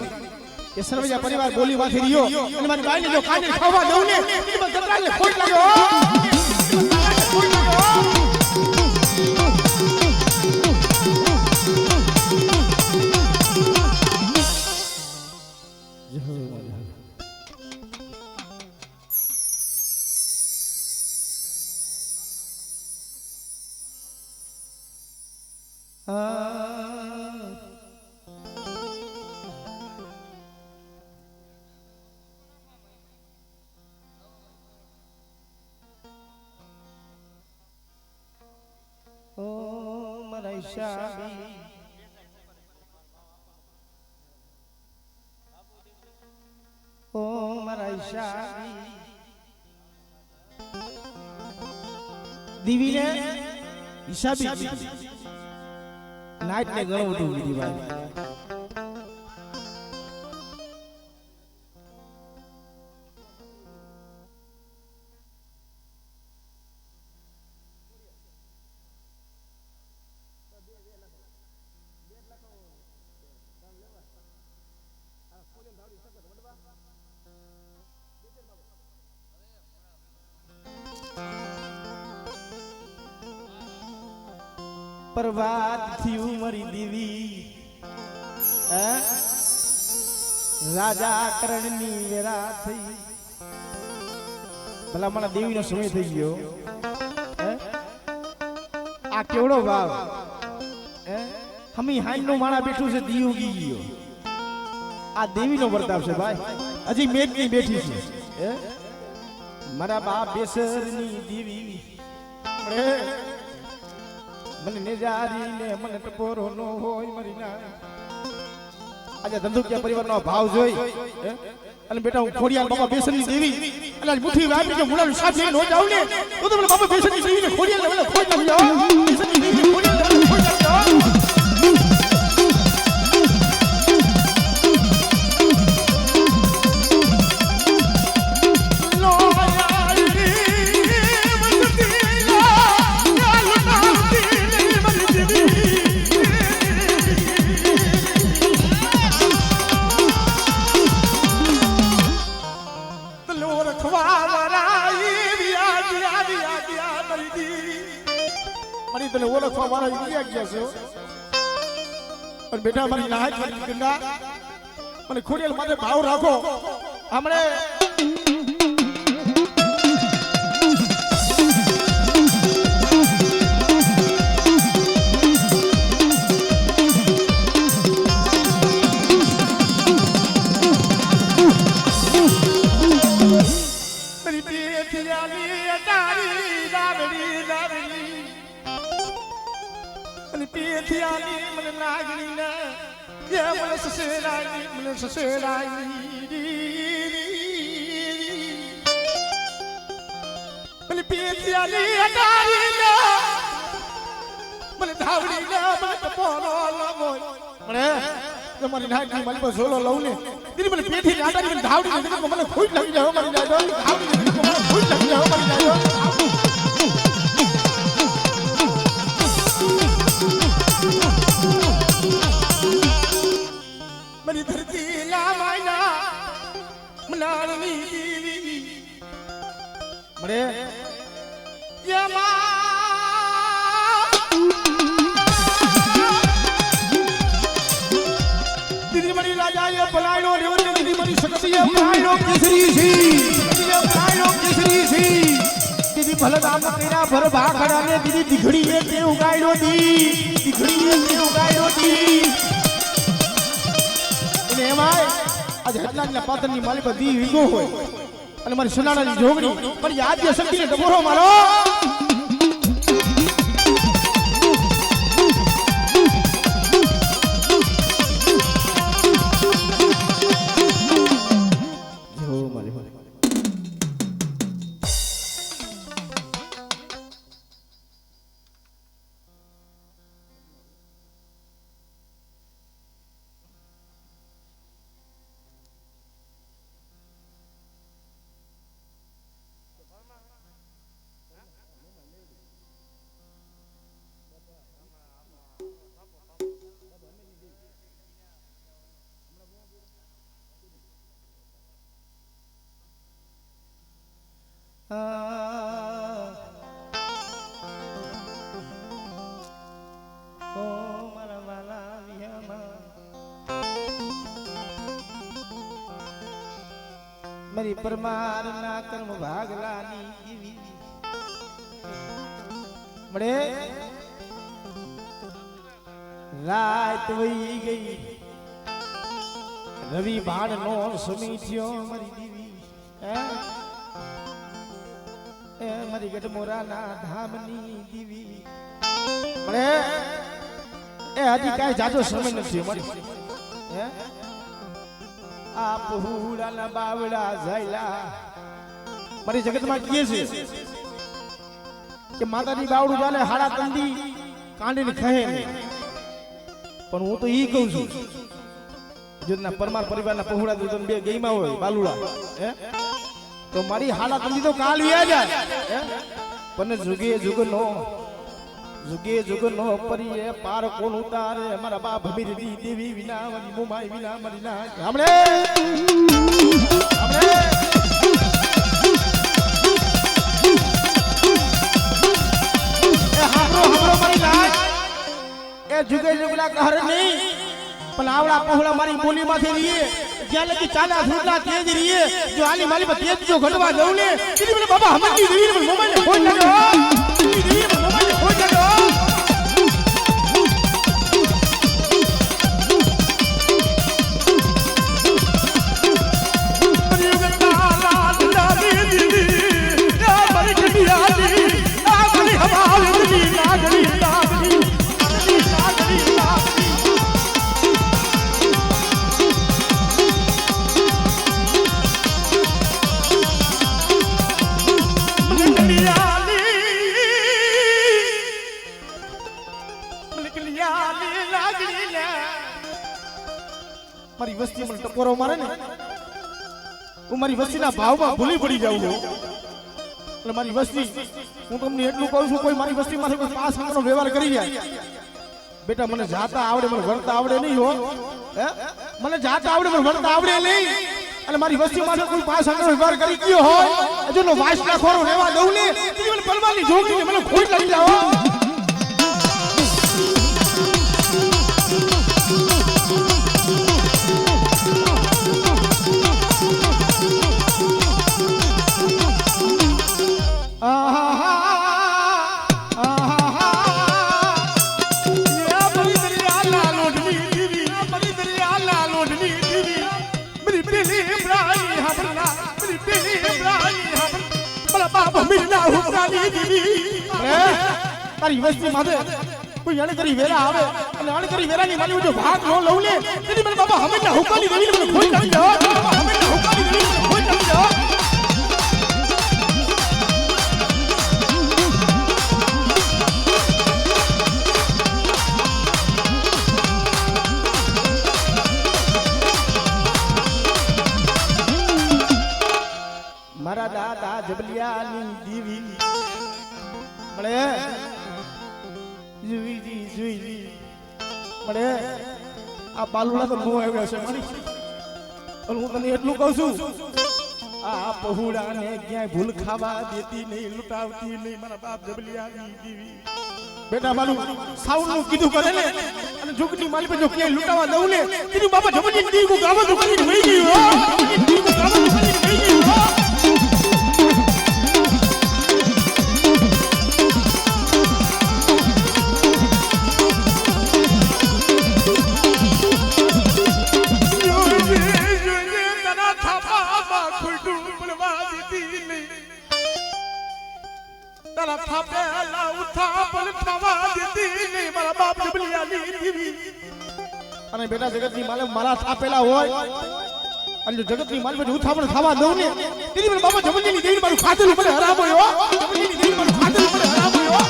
એ સર્વજા પરિવાર બોલી વાથી રહ્યો અને મારી બાઈને જો કાને ખાવા દઉં ને તેની પર ગતરારને ખોટ લાગ્યો ઓ મારા ઈશાબી ઓ મારા ઈશાબી દીવીને ઈશાબી નાઈટ ને ઘણું બધું દીધી ભાઈ પરવાત થયું મારી દેવી રાજા કરણની વેરા થઈ ભલા મારા દેવીનો સમય થઈ ગયો આ કેવડો ભાવ હમી હાઈન નું માણા બેઠું છે દીવ ઉગી ગયો આ દેવીનો વર્તાવ છે ભાઈ હજી મેઘની બેઠી છે મારા બાપ બેસરની દેવી મને નેજારી ને મને ટપોરો નો હોય મરી ના આજે ધંધુકિયા પરિવારનો ભાવ જોઈ અને બેટા હું ખોડિયાર બાબા બેસનની દેવી અને મુઠ્ઠી વાપી કે મુલાનું સાથ લઈને નો જાવ ને તો મને બાબા બેસનની દેવીને ખોડિયાર લેવલે ખોઈ નાખી જાવ બેસનની દેવીને ખોડિયાર લેવલે ખોઈ નાખી જાવ તને ઓળખવા વાળા ગયા ગયા છે પણ બેટા મારી નાહક મારી ગંગા મને ખોડિયાલ માટે ભાવ રાખો હમણે મારી પેઠિયાની અટારી દાવડી દાવડી અને પેથિયાની મને નાગણી ના યે મને સસેરાઈ મને પેથિયાની અટારી ના મને ધાવડી ના મને ટપોરો લમોય મને તમારી નાગણી મારી પર ઝોલો લઉં ને દીદી મને પેથી આટારી મને ધાવડી ને મને ખોટ લાગી જાય મારી જાય ધાવડી મને ખોટ લાગી જાય મારી જાય મારી ધરતી લામાયના મનાળની દેવી મરે યમા દીદી મારી રાજાએ પલાયો રેવત દીદી મારી શક્તિએ પલાયો કેસરી સી શક્તિએ પલાયો કેસરી સી દીદી ભલદામ કેરા ભર ભાખડાને દીદી દીઘડીએ તે ઉગાડ્યો દી દીઘડીએ તે ઉગાડ્યો દી એમાય આજે હટલાના પાતરની માલી પર દી વીગો હોય અને મારી સુનાણાની જોગણી મારી આદ્ય શક્તિને ડબોરો મારો જો મારી મારી પરમાર ના કર્મ ભાગલાની જીવી મળે રાત વહી ગઈ રવિ ભાણ નો સમી થયો મારી દીવી એ મારી ગઢમોરાના ધામની દીવી મળે એ હજી કાંઈ જાજો સમય નથી મારી હે આ પહુડાના બાવડા ઝાયલા મારી જગતમાં કીએ છે કે માતાજી બાવડું ચાલે હાડા તંદી કાંડીને ખહે નહીં પણ હું તો ઈ કહું છું જેના પરમાર પરિવારના પહોળા તો બે ગઈમાં હોય બાલુડા હે તો મારી હાડા તંદી તો કાલ વ્યા જાય હે પણ જુગે જુગનો પરીએ પાર કોણ ઉતારે મારા બાપ ભમીર દી દેવી વિના મારી મુમાઈ વિના મારી ના હમણે જુગે જુગલા કહર નહીં પણ આવડા પહોળા મારી બોલી માંથી રહીએ જ્યાં લગી ચાલા ધૂટલા તેજ રહીએ જો આલી માલી પર તેજ જો ઘટવા દઉં ને તીરી મને બાબા હમતી દેવી ને મોબાઈલ ને ફોન લાગ્યો દેવી ને મોબાઈલ ને ફોન લાગ્યો મારી વસ્તી મને ટકોરો મારે ને હું મારી વસ્તીના ભાવમાં ભૂલી પડી જાઉં એટલે મારી વસ્તી હું તમને એટલું કહું છું કોઈ મારી વસ્તીમાંથી કોઈ પાસ આંકનો વ્યવહાર કરી જાય બેટા મને જાતા આવડે મને વળતા આવડે નહીં હો હે મને જાતા આવડે મને વળતા આવડે નહીં અને મારી વસ્તીમાંથી કોઈ પાસ આંકનો વ્યવહાર કરી ગયો હોય હજુનો વાસના ખોરો રહેવા દઉં ને મને પરમારની જોગીને મને ખોટ લાગી જાવ તારી વસ્તી માથે કોઈ અણકરી વેરા આવે અને અણકરી વેરાની મારી જો ભાગ નો લઉં લે તેની મને બાબા હમેશા હુકાની દેવી મને ખોઈ લાગી જાવ હમેશા હુકાની દેવી મને ખોઈ લાગી જાવ મારા દાદા જબલિયાની દેવી મળે જોઈ મળે આ બાલુડા તો નો આવ્યા છે મારી પણ હું તને એટલું કહું છું આ પહોળાને ક્યાંય ભૂલ ખાવા દેતી નહીં લૂંટાવતી નહીં મારા બાપ જબલિયાની દેવી બેટા બાલુ સાઉન્ડનું કીધું કરે ને અને જોગની માલી પર જો ક્યાંય લૂંટાવા દઉં ને કીધું બાપા જબલિયાની દેવી કો ગાવા તો કરીને વહી ગયું હો દેવી કો ગાવા તો કરીને વહી ગયું હો અને બેટા જગતની માલે મારા થાપેલા હોય અને જો જગતની માલ પર ઉથાપણ ખાવા દઉં ને તેની મને બાબા જમનજીની દેવી મારું ખાતેલું મને હરામ હોય જમનજીની દેવી મારું ખાતેલું મને હરામ હોય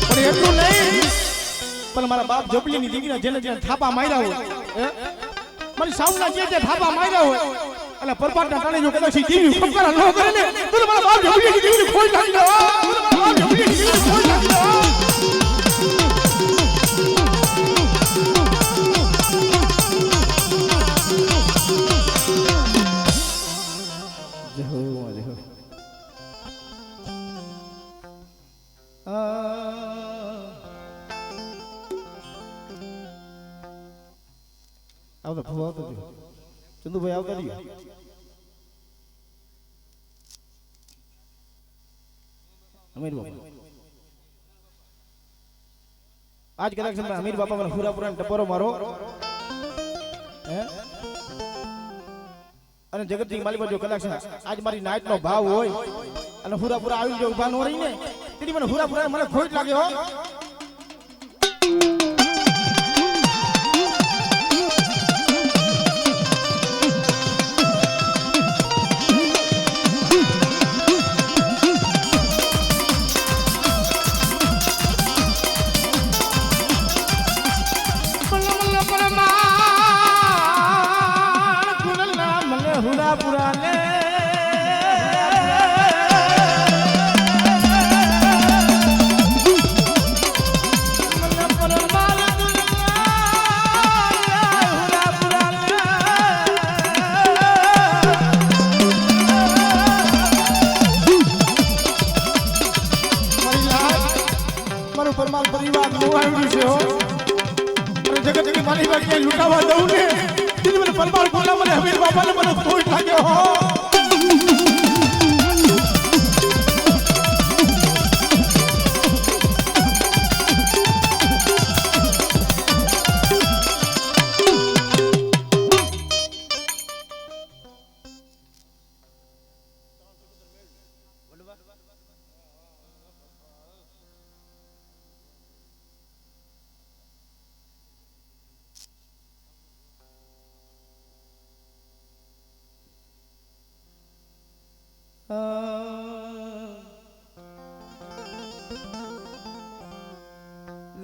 પણ એટલું નહીં પણ મારા બાપ જબલીની દેવીના જેને જેને થાપા માર્યા હોય મારી સાઉના જે થાપા માર્યા હોય અને પરપાટના ટાણે જો કદાચ દેવી ફકરા ન કરે ને તો મારા બાપ જબલીની દેવીને ખોઈ નાખી દો મારા બાપ જબલીની દેવીને ખોઈ નાખી દો આવતો ફૂવા આવતો ચંદુભાઈ આવતા રહ્યો અમીર બાપા આજ કદાચ તમે અમીર બાપા મને પૂરા ટપોરો મારો હે અને જગતની માલિક જો કદાચ આજ મારી નાઈટ નો ભાવ હોય અને પૂરા આવી જો ઉભા નો રહી ને તેથી મને પૂરા મને ખોટ લાગે હો લૂટાવા દઉં ને મને પરમાર બોલા મને અમીર બાપાને મને ખોટ લાગ્યો હો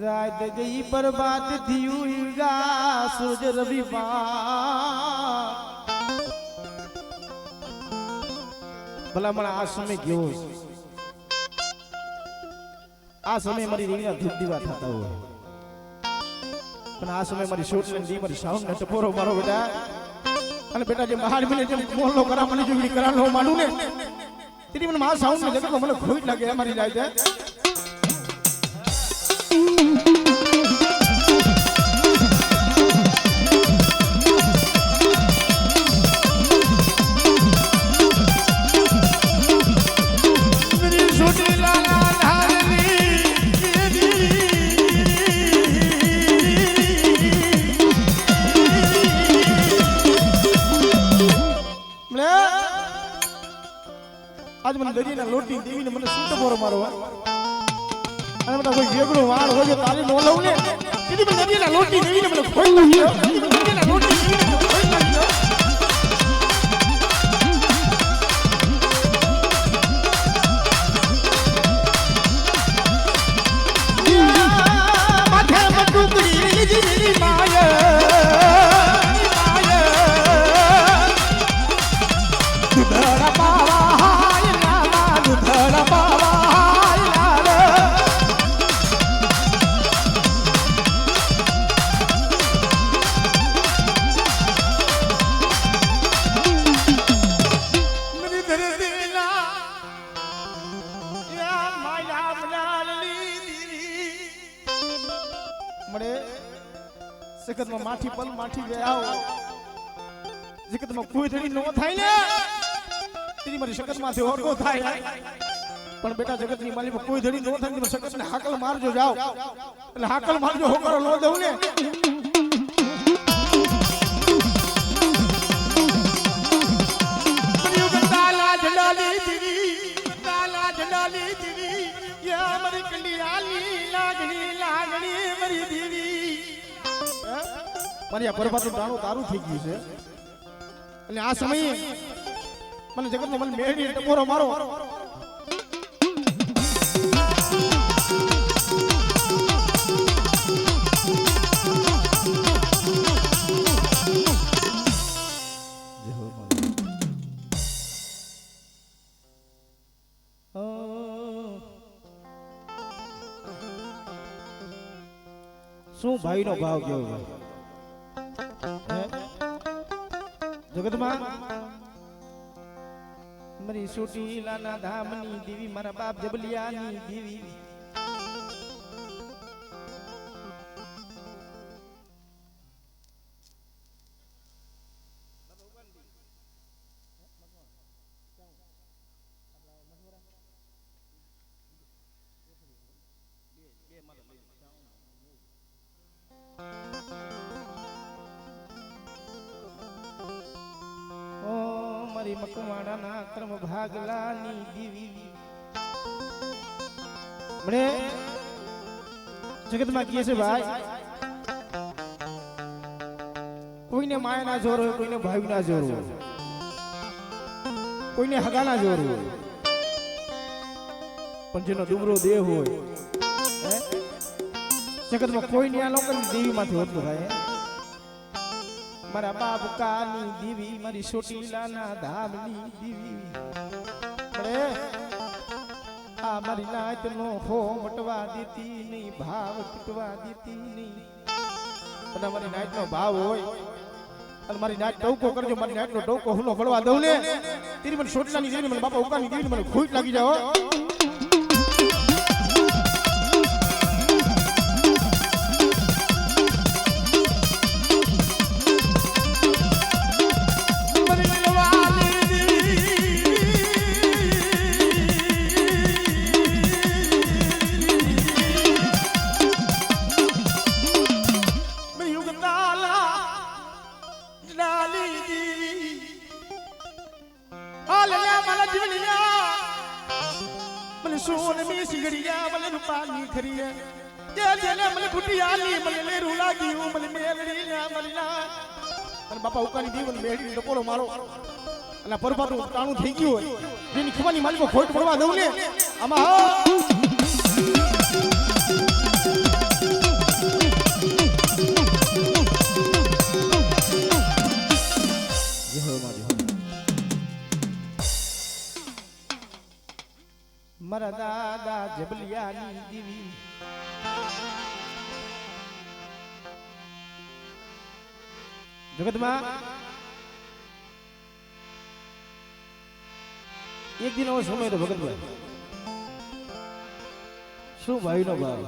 रात गई बर्बाद थी सूरज रवि भला મને આ સમય કેવો છે આ સમય મારી રીંગણા ધૂપ દીવા થતા હોય પણ આ સમય મારી શોટલેન દી મારી સાઉન્ડ ને ટપોરો મારો બેટા અને બેટા જે મહાન મને જે મોહલ્લો કરા મને જોડી કરાનો માનું ને તેથી મને મા સાઉન્ડ ને જગત મને ખોટ લાગે મારી જાય છે आज मन दरियाना लोटी देवी ने મને સૂટો બોરો મારો અને મને કોઈ વેગળો વાળ હોય તારી નો લઉં ને તેથી મને દરિયાના લોટી દેવી ને મને ખોઈ લાગ્યો દરિયાના લોટી દેવી ને ખોઈ લાગ્યો માથે મટુકડી લીધી માયા દુધડા પાવા જગત માં માઠી પલ માઠી વે આવો જગત માં કોઈ ધડી નો થાય ને તેની મારી શકત માંથી ઓરગો થાય પણ બેટા જગત ની માલી માં કોઈ ધડી નો થાય ને શકત ને હાકલ મારજો જાઓ એટલે હાકલ મારજો હોકરો લો દઉં ને તાલા જડાલી દીવી યા મારી કંડિયાલી લાગણી મારી દીવી મારી આ બરબાદનું ટાણું તારું થઈ ગયું છે અને આ સમયે મને જગતનો મને મેળી ટપોરો મારો શું ભાઈ નો ભાવ કેવો ભાઈ જગતમાં મારી છોટી લાના ધામની દેવી મારા બાપ જબલિયાની દેવી મારી મકવાણાના કર્મ ભાગલાની દીવી મને જગતમાં કહે છે ભાઈ કોઈને માયાના જોર હોય કોઈને ભાઈના જોર હોય કોઈને હગાના જોર હોય પણ જેનો દુબળો દેહ હોય જગતમાં કોઈને આ લોકોની દેવીમાંથી હોતું ભાઈ મારા બાપ કાની દેવી મારી સોટીલાના ધામની દેવી અરે આ મારી નાત નો હો મટવા દેતી નહીં ભાવ તૂટવા દેતી નહીં અને મારી નાત નો ભાવ હોય અને મારી નાત ટોકો કરજો મારી નાત નો ટોકો હુલો પડવા દઉં ને તેરી મને સોટીલાની દેવી મને બાપા ઉકાની દેવી મને ખોટ લાગી જાવ સોને મી સિગડિયા મને રૂપાની ખરીએ જે જેને મને ફૂટિયાની મને લેરું લાગ્યું મને મેલડી ના મલના અને બાપા ઉકાની દીવન મેડી ડકોરો મારો અને પરપાતું ટાણું થઈ ગયું હોય જેની ખવાની માલિકો ખોટ પડવા દઉં ને આમાં હા મારા દાદા જબલિયાની દેવી જગતમાં એક દિન એવો સમય તો ભગતભાઈ શું ભાઈ નો ભાવ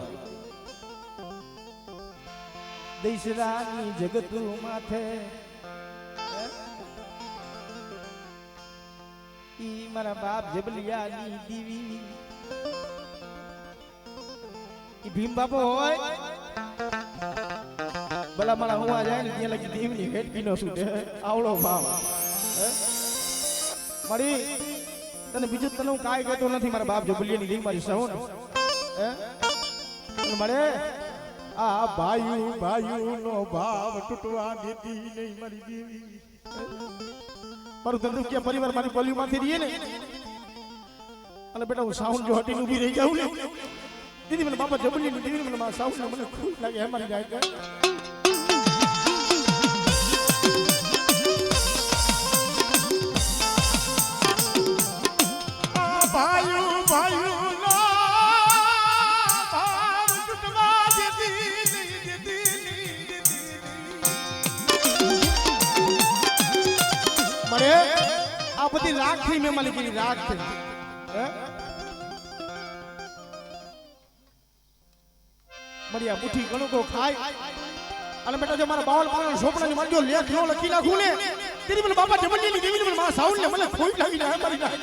દૈસરાની જગતું માથે ઈ મારા બાપ જબલિયાની દેવી ઈ ભીમ બાપો હોય ભલા મારા હું આ જાય ને ત્યાં લગી દેવની હેટ પીનો છૂટે આવડો ભાવ મારી તને બીજું તને હું કાંઈ કહેતો નથી મારા બાપ જબલિયાની દેવી મારી સહો ને મારે આ ભાઈ નો ભાવ તૂટવા દેતી નહીં મારી દેવી મારું ધંધુકિયા પરિવાર મારી પોલિયો માંથી રહીએ ને અને બેટા હું સાઉન્ડ જો હટીને ઊભી રહી જાઉં ને દીદી મને બાપા જબલી દીદી મને મારા સાઉન્ડ મને ખુશ લાગે હે મારી જાય ભાઈ નો ભાવ તૂટવા દેતી મરે આ બધી રાખી મેં માલી કરી રાખ છે મરિયા મુઠ્ઠી ઘણું કો ખાય અને બેટા જો મારા બાવળ પાનો સોપડાની મારજો લેખ નો લખી નાખું ને તેરી મને બાપા જબલીની દેવી મને મારા સાઉન્ડ ને મને ખોટ લાગી જાય મારી જાય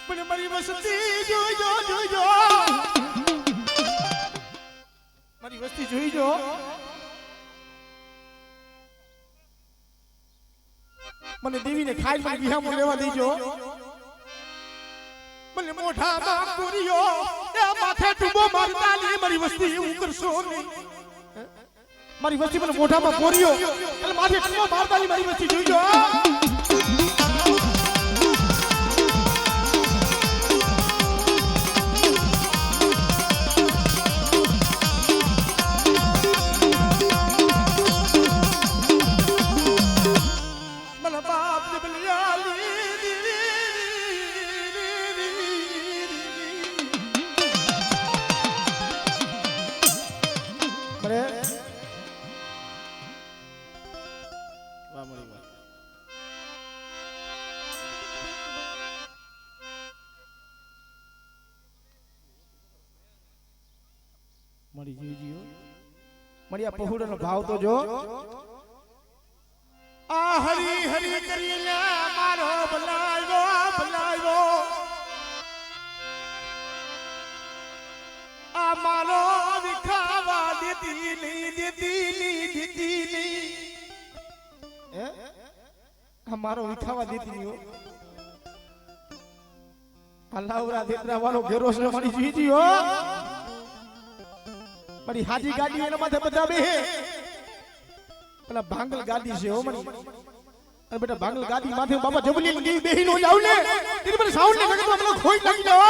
પણ મારી વસ્તી જોઈજો મારી વસ્તી જોઈજો મને દેવીને ખાઈ મને વિહામો લેવા દેજો મને મોઢામાં પૂરીઓ એ માથે ટૂબો મારતા ની મારી વસ્તી હું કરશો નહીં મારી વસ્તી મને મોઢામાં પૂરીઓ એટલે માથે ટૂબો મારતા ની મારી વસ્તી જોઈજો મારી જીવજીઓ મારી આ પહોળાનો ભાવ તો જો આ હરી હરી કરીને મારો ભલાયો આ મારો વિખાવા દેતી નહીં હે અમારો વિખાવા દેતી નહીં હો અલાવરા દેતરા વાળો ઘેરો છે મારી જીજી હો મારી હાજી ગાડી એના માથે બધા બેહે પેલા ભાંગલ ગાડી છે હો મારી અરે બેટા ભાંગલ ગાડી માથે બાબા જબલી ની બેહી નો જાવ ને તેરી પર સાઉન્ડ ને લગે તો મને ખોઈ લાગી જાવ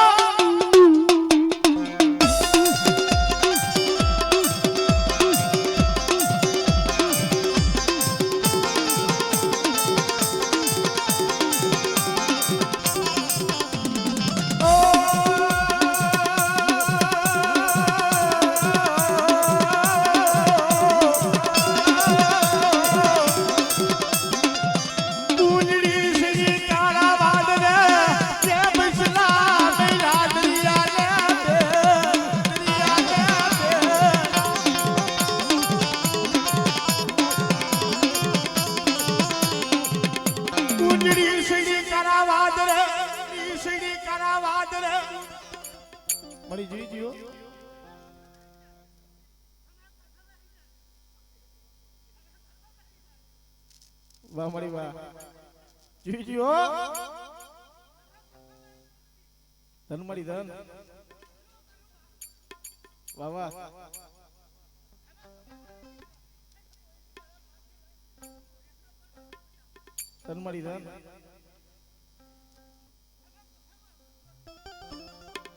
મળી જોઈ જીઓ વાહ મળી વાહ જોઈ જીઓ ધન મળી ધન વાહ વાહ ધન મળી ધન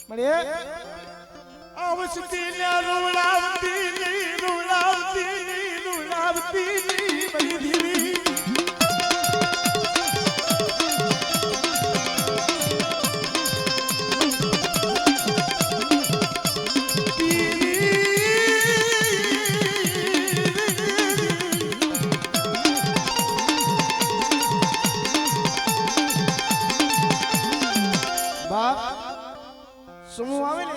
મળે આવસતી ને રૂલાવતી મરી દીવી બાપ શું આવે ને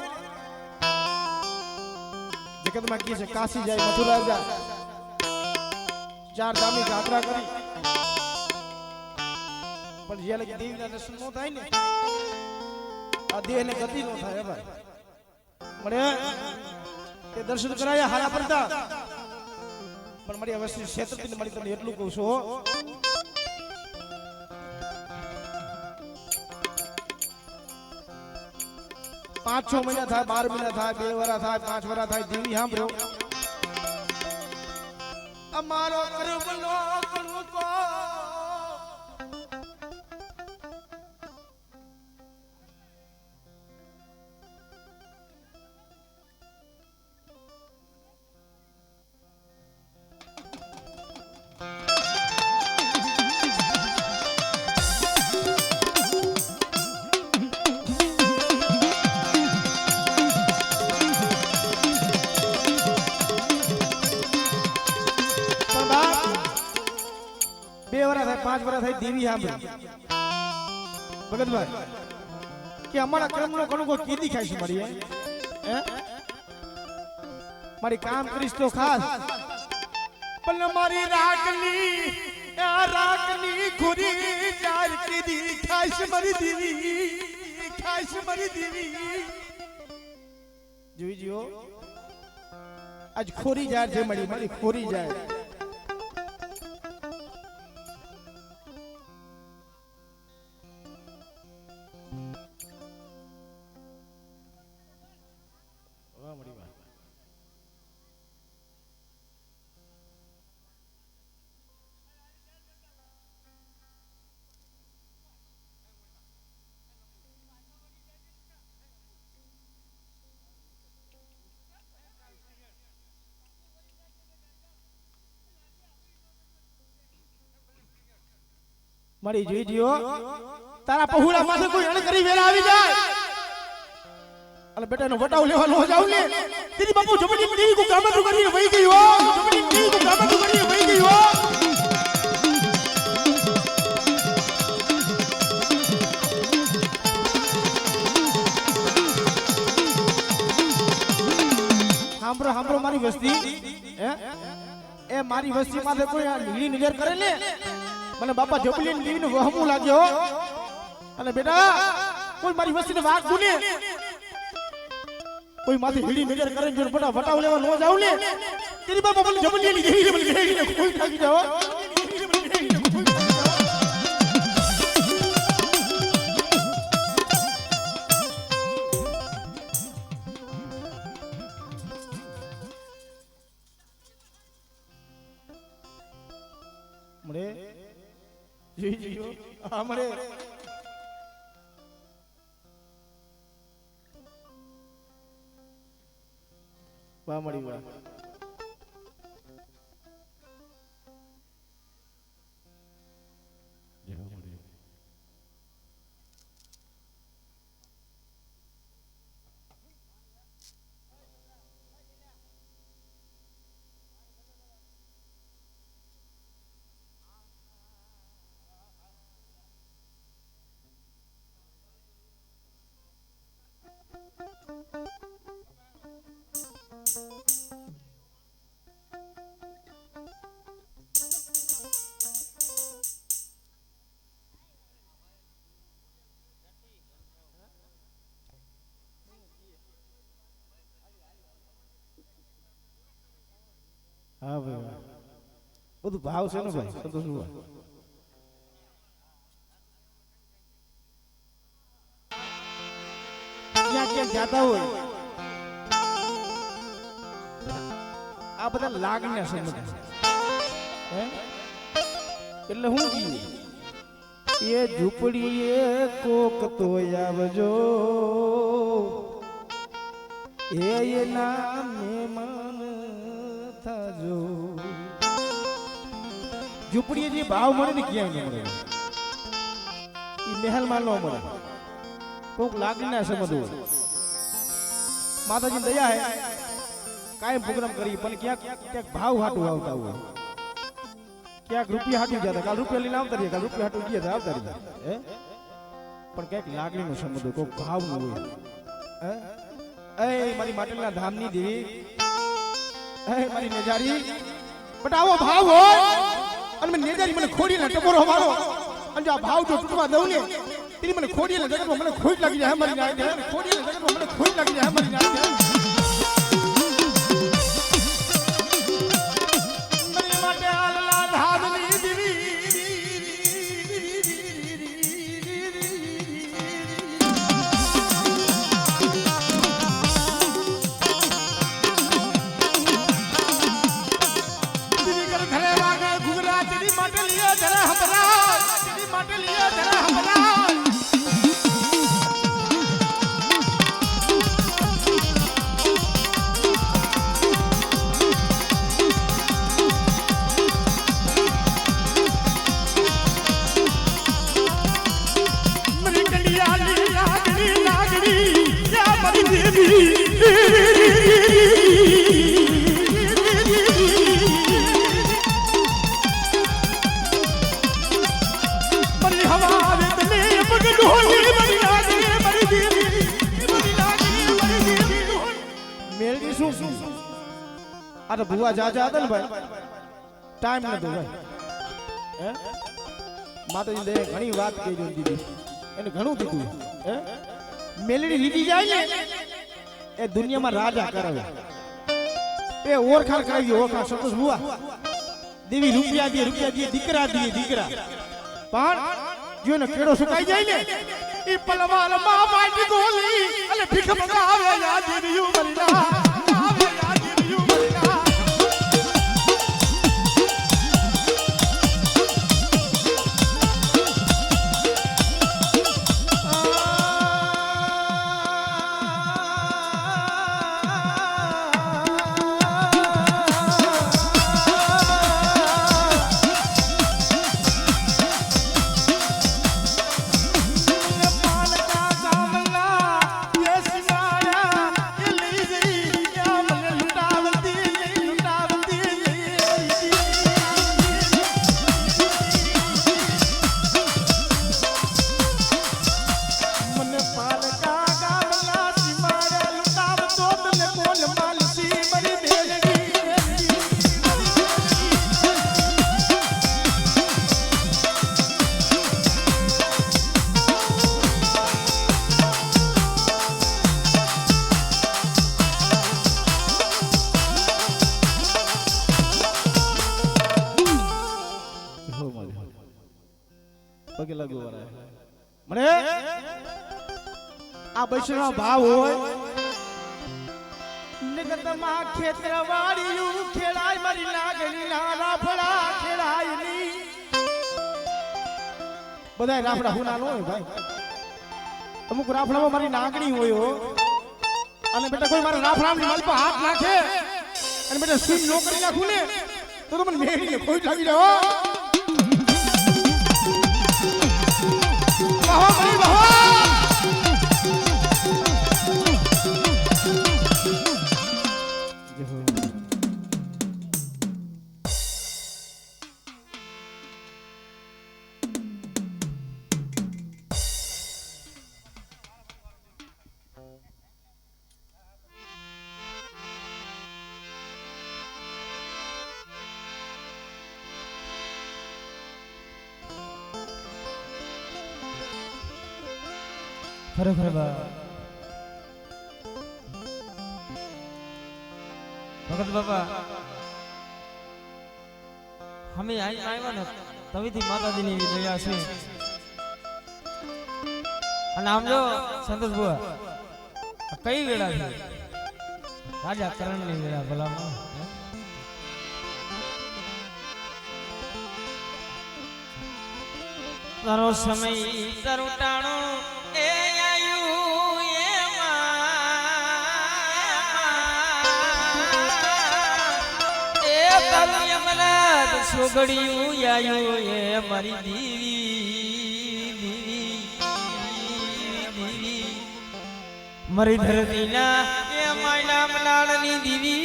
જગતમાં કી છે કાશી જાય મથુરા જાય ચાર ધામની યાત્રા કરી પણ જે લગી દેવીના દર્શન નો થાય ને આ દેહને ગતિ નો થાય ભાઈ મળે તે દર્શન કરાયા હારા પડતા પણ મારી અવશ્ય ક્ષેત્રથી મળી તને એટલું કહું છું 5-6 મહિના થાય 12 મહિના થાય 2 વર્ષ થાય 5 વર્ષ થાય દેવી સાંભળ્યો અમારો કરમનો કણકો પાંચ વર્ષ થાય દેવી સાંભળી ભગતભાઈ કે અમારા કર્મનો કણકો કીધી ખાય છે મારી હે મારી કામ કરીશ તો ખાસ પણ મારી રાખની ખુરી ચાર કીધી ખાય છે મારી દેવી જોઈ જીઓ આજ ખોરી જાય છે મારી ખોરી જાય મારી જોઈ જીઓ તારા પहुડા માથે કોઈ અણ કરી વેલા આવી જાય અલે બેટાનો વટાવ લેવા નો જાવ ને તેરી બાપુ જબડી દેવી કો કામ તો કરી વઈ ગઈ હો જબડી દેવી કો કામ તો કરી વઈ ગઈ હો હાંભળો મારી વસ્તી હે એ મારી વસ્તી માથે કોઈ લીલી નજર કરે ને મને બાપા જબલી ની દેવી નો વહમું લાગ્યો અને બેટા કોઈ મારી વસ્તીને વાગ ગુને કોઈ માથે હીડી નજર કરે જો બેટા વટાવ લેવા નો જાવ ને તેરી બાપા મને જબલી ની દેવી ને કોઈ ઠાકી જાવ મળે જી જીઓ હા મળે વાહ મળી વાહ હા ભાઈ વાહ બધું ભાવ છે ને ભાઈ સંતોષ ભાઈ ક્યાં ક્યાં જાતા હોય આ બધા લાગણી સમજ હે એટલે હું કીધું એ ઝૂંપડીએ કોક તો આવજો એના મહેમાન થાજો ઝૂંપડીએ જે ભાવ મળે ને ક્યાંય ન મળે એ મહેલમાં ન મળે કોક લાગણીના સમજવું માતાજી દયા હે કાયમ પ્રોગ્રામ કરી પણ ક્યાંક ક્યાંક ભાવ હાટું આવતા હોય ક્યાંક રૂપિયા હાટું જતા કાલ રૂપિયા લઈને આવતા રહીએ કાલ રૂપિયા હાટું ગયા આવતા રહીએ હે પણ ક્યાંક લાગણીનો સમજવું કોક ભાવનું હોય હે એ મારી માટલીના ધામની દેવી હે મારી નેજારી બટ આવો ભાવ હોય અને મને નેજારી મને ખોડીને ટપોરો મારો અને જો આ ભાવ જો તૂટવા દઉં ને તેની મને ખોડીને જગતમાં મને ખોટ લાગી જાય મારી નાય ખોડીને જગતમાં મને ખોટ લાગી જાય મારી નાય મારી માટે આલલા ધામની દેવી અરે ભુવા જાજા હતા ને ભાઈ ટાઈમ નતો ભાઈ હે માતાજી દે ઘણી વાત કહી દીધી એને ઘણું દીધું હે મેલડી લીધી જાય ને એ દુનિયામાં રાજા કરાવે એ ઓરખાણ કરાવી ઓરખાણ સંતોષ ભુવા દેવી રૂપિયા દે દીકરા પણ જો ને કેડો સુકાઈ જાય ને એ પલવાલ માં વાટી ગોલી અને ભીખ મગાવે યાદ દીયું મરીના પગે લાગુ વરાય મને આ બૈષ્ણવ ભાવ હોય નિગતમાં ખેતરવાડીયું ખેડાય મારી નાગણી ના રાફડા ખેડાય ની બધા રાફડા હુના ન હોય ભાઈ. અમુક રાફડામાં મારી નાગણી હોય હો. અને બેટા કોઈ મારા રાફડાની માલ પર હાથ નાખે અને બેટા સીન નો કરી નાખું ને તો મને મેળીને ખોઈ લાગી જાય હો. વાહ ભાઈ વાહ. ખરેખર ભગત બાપા અમે આવ્યા ને તવીથી માતાજીની દયા છે. અને આમ જો સંતોષ બુઆ કઈ વેળા છે? રાજા કરણની વેળા ભલામાં. તારો સમય તારું ટાણો એ આયુ એમાં એ તારું યમરાજ છોગડિયું આયુ એ મારી દીવી મારી ધરતીના એ માયના મલાળની દીવી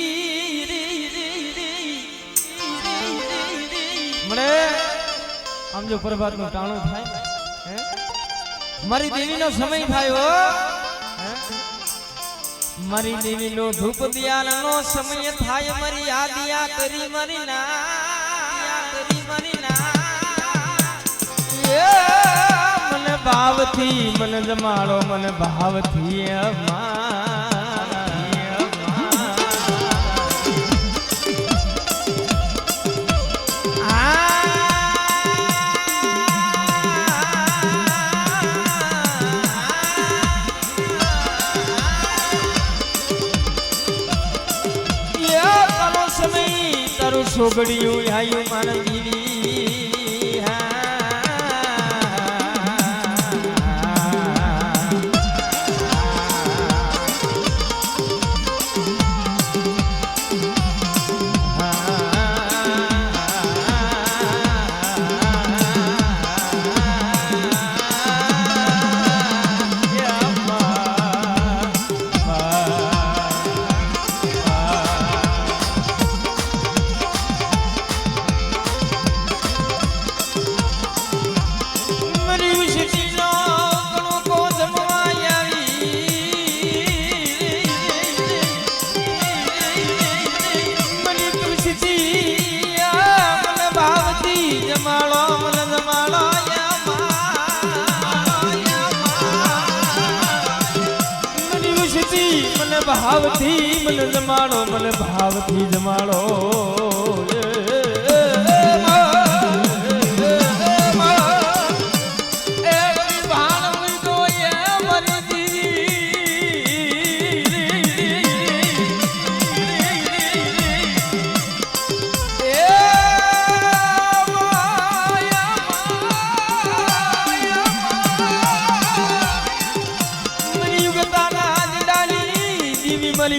મળે. આમ જો પ્રભાત નું ટાણું થાય મારી દેવી નો સમય થાય મારી દેવી નો ધૂપ દિયાલ નો સમય થાય મારી આદિયા કરી મારી ના મને ભાવથી મને જમાડો મને ભાવથી છોગડિયું આયુ મારા દીવી. ભાવથી મને જમાડો મને ભાવથી જમાડો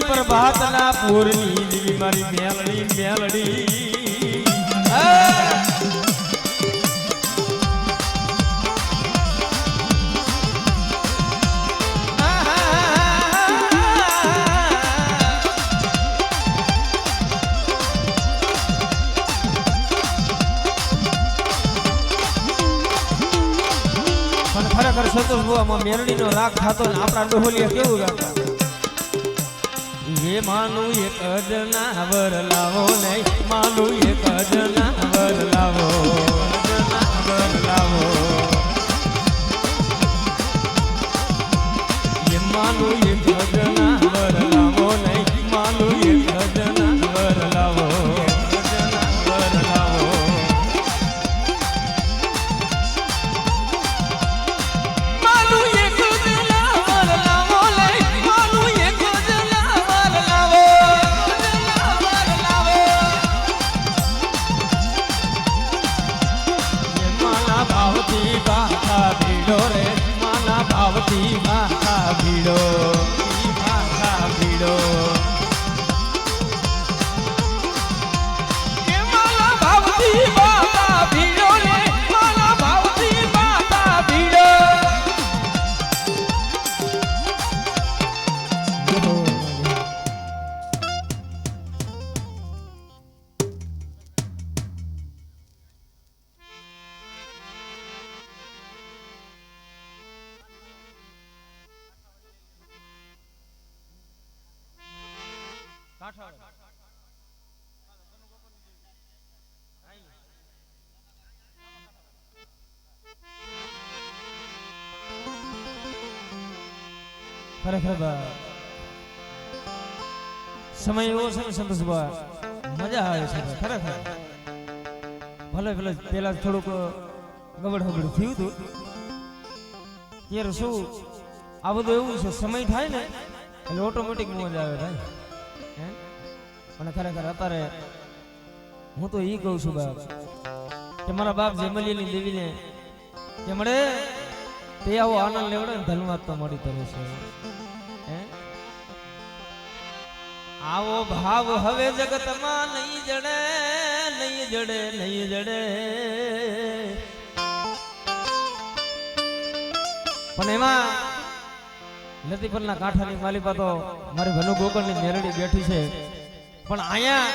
પ્રભાત ના પૂરની દીવી મારી મેલડી મેલડી પણ ખરેખર સંતોષ બુઆમાં મેલડી નો રાગ થતો ને આપણા ડોહલિયા કેવું ગાતા ये मानू ये कजना वर लावो नहीं मानू ये कजना वर लावो ये मानू ये कजना वर लावो नहीं मानू ये कजना वर लावो માથા ભીડો માથા ભીડો એ મારા ભાવથી માથા ભીડો રે મારા ભાવથી માથા ભીડો ખરેખર સમય એવો છે ને સંતોષભાઈ મજા આવે છે ખરેખર ભલે ભલે પેલા થોડુંક ગબડ હબડ થયું હતું ત્યારે શું આ બધું એવું છે સમય થાય ને એટલે ઓટોમેટિક મજા આવે ભાઈ અને ખરેખર અત્યારે હું તો ઈ કહું છું બાપ કે મારા બાપ જેમલીની દેવીને કે મળે તે આવો આનંદ લેવડે ને ધન્યવાદ તો મળી કરે છે આવો ભાવ હવે જગતમાં નહીં જડે નહીં જડે નહીં જડે પણ એમાં લતીપરના કાંઠાની માલિકા તો મારી ભનુ ગોકળની મેરડી બેઠી છે પણ અહીંયા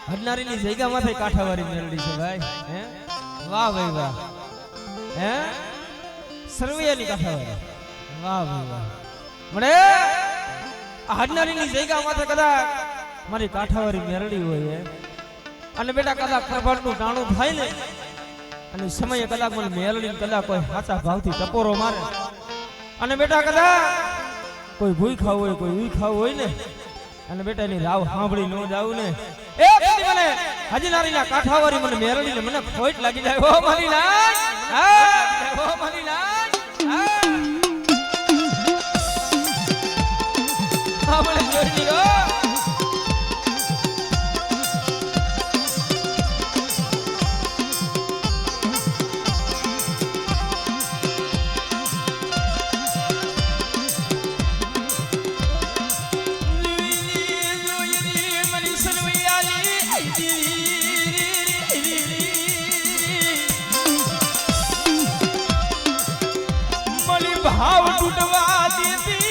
હડનારીની જગ્યામાંથી કાંઠાવાળી મેરડી છે ભાઈ હે વાહ ભાઈ વાહ હે સરવૈયાની કાંઠાવાળી વાહ ભાઈ વાહ મને હડનારીની જગ્યામાંથી કદાચ મારી કાંઠાવાળી મેરડી હોય અને બેટા કદાચ પ્રભાતનું ટાણું થાય ને અને સમયે કદાચ મને મેરડી કદાચ કોઈ સાચા ભાવથી ટપોરો મારે અને બેટા કદાચ કોઈ ભૂઈ ખાવું હોય કોઈ ઉઈ ખાવું હોય ને અને બેટા એની રાવ સાંભળી ન જાવું ને એ બધી મને હજનારીના કાંઠાવાળી મને મેરડીને મને ખોટ લાગી જાય ઓ મારી લાજ ઓ મારી લાજ આપણે જોઈ લીધો ભાવ તૂટવા દીધી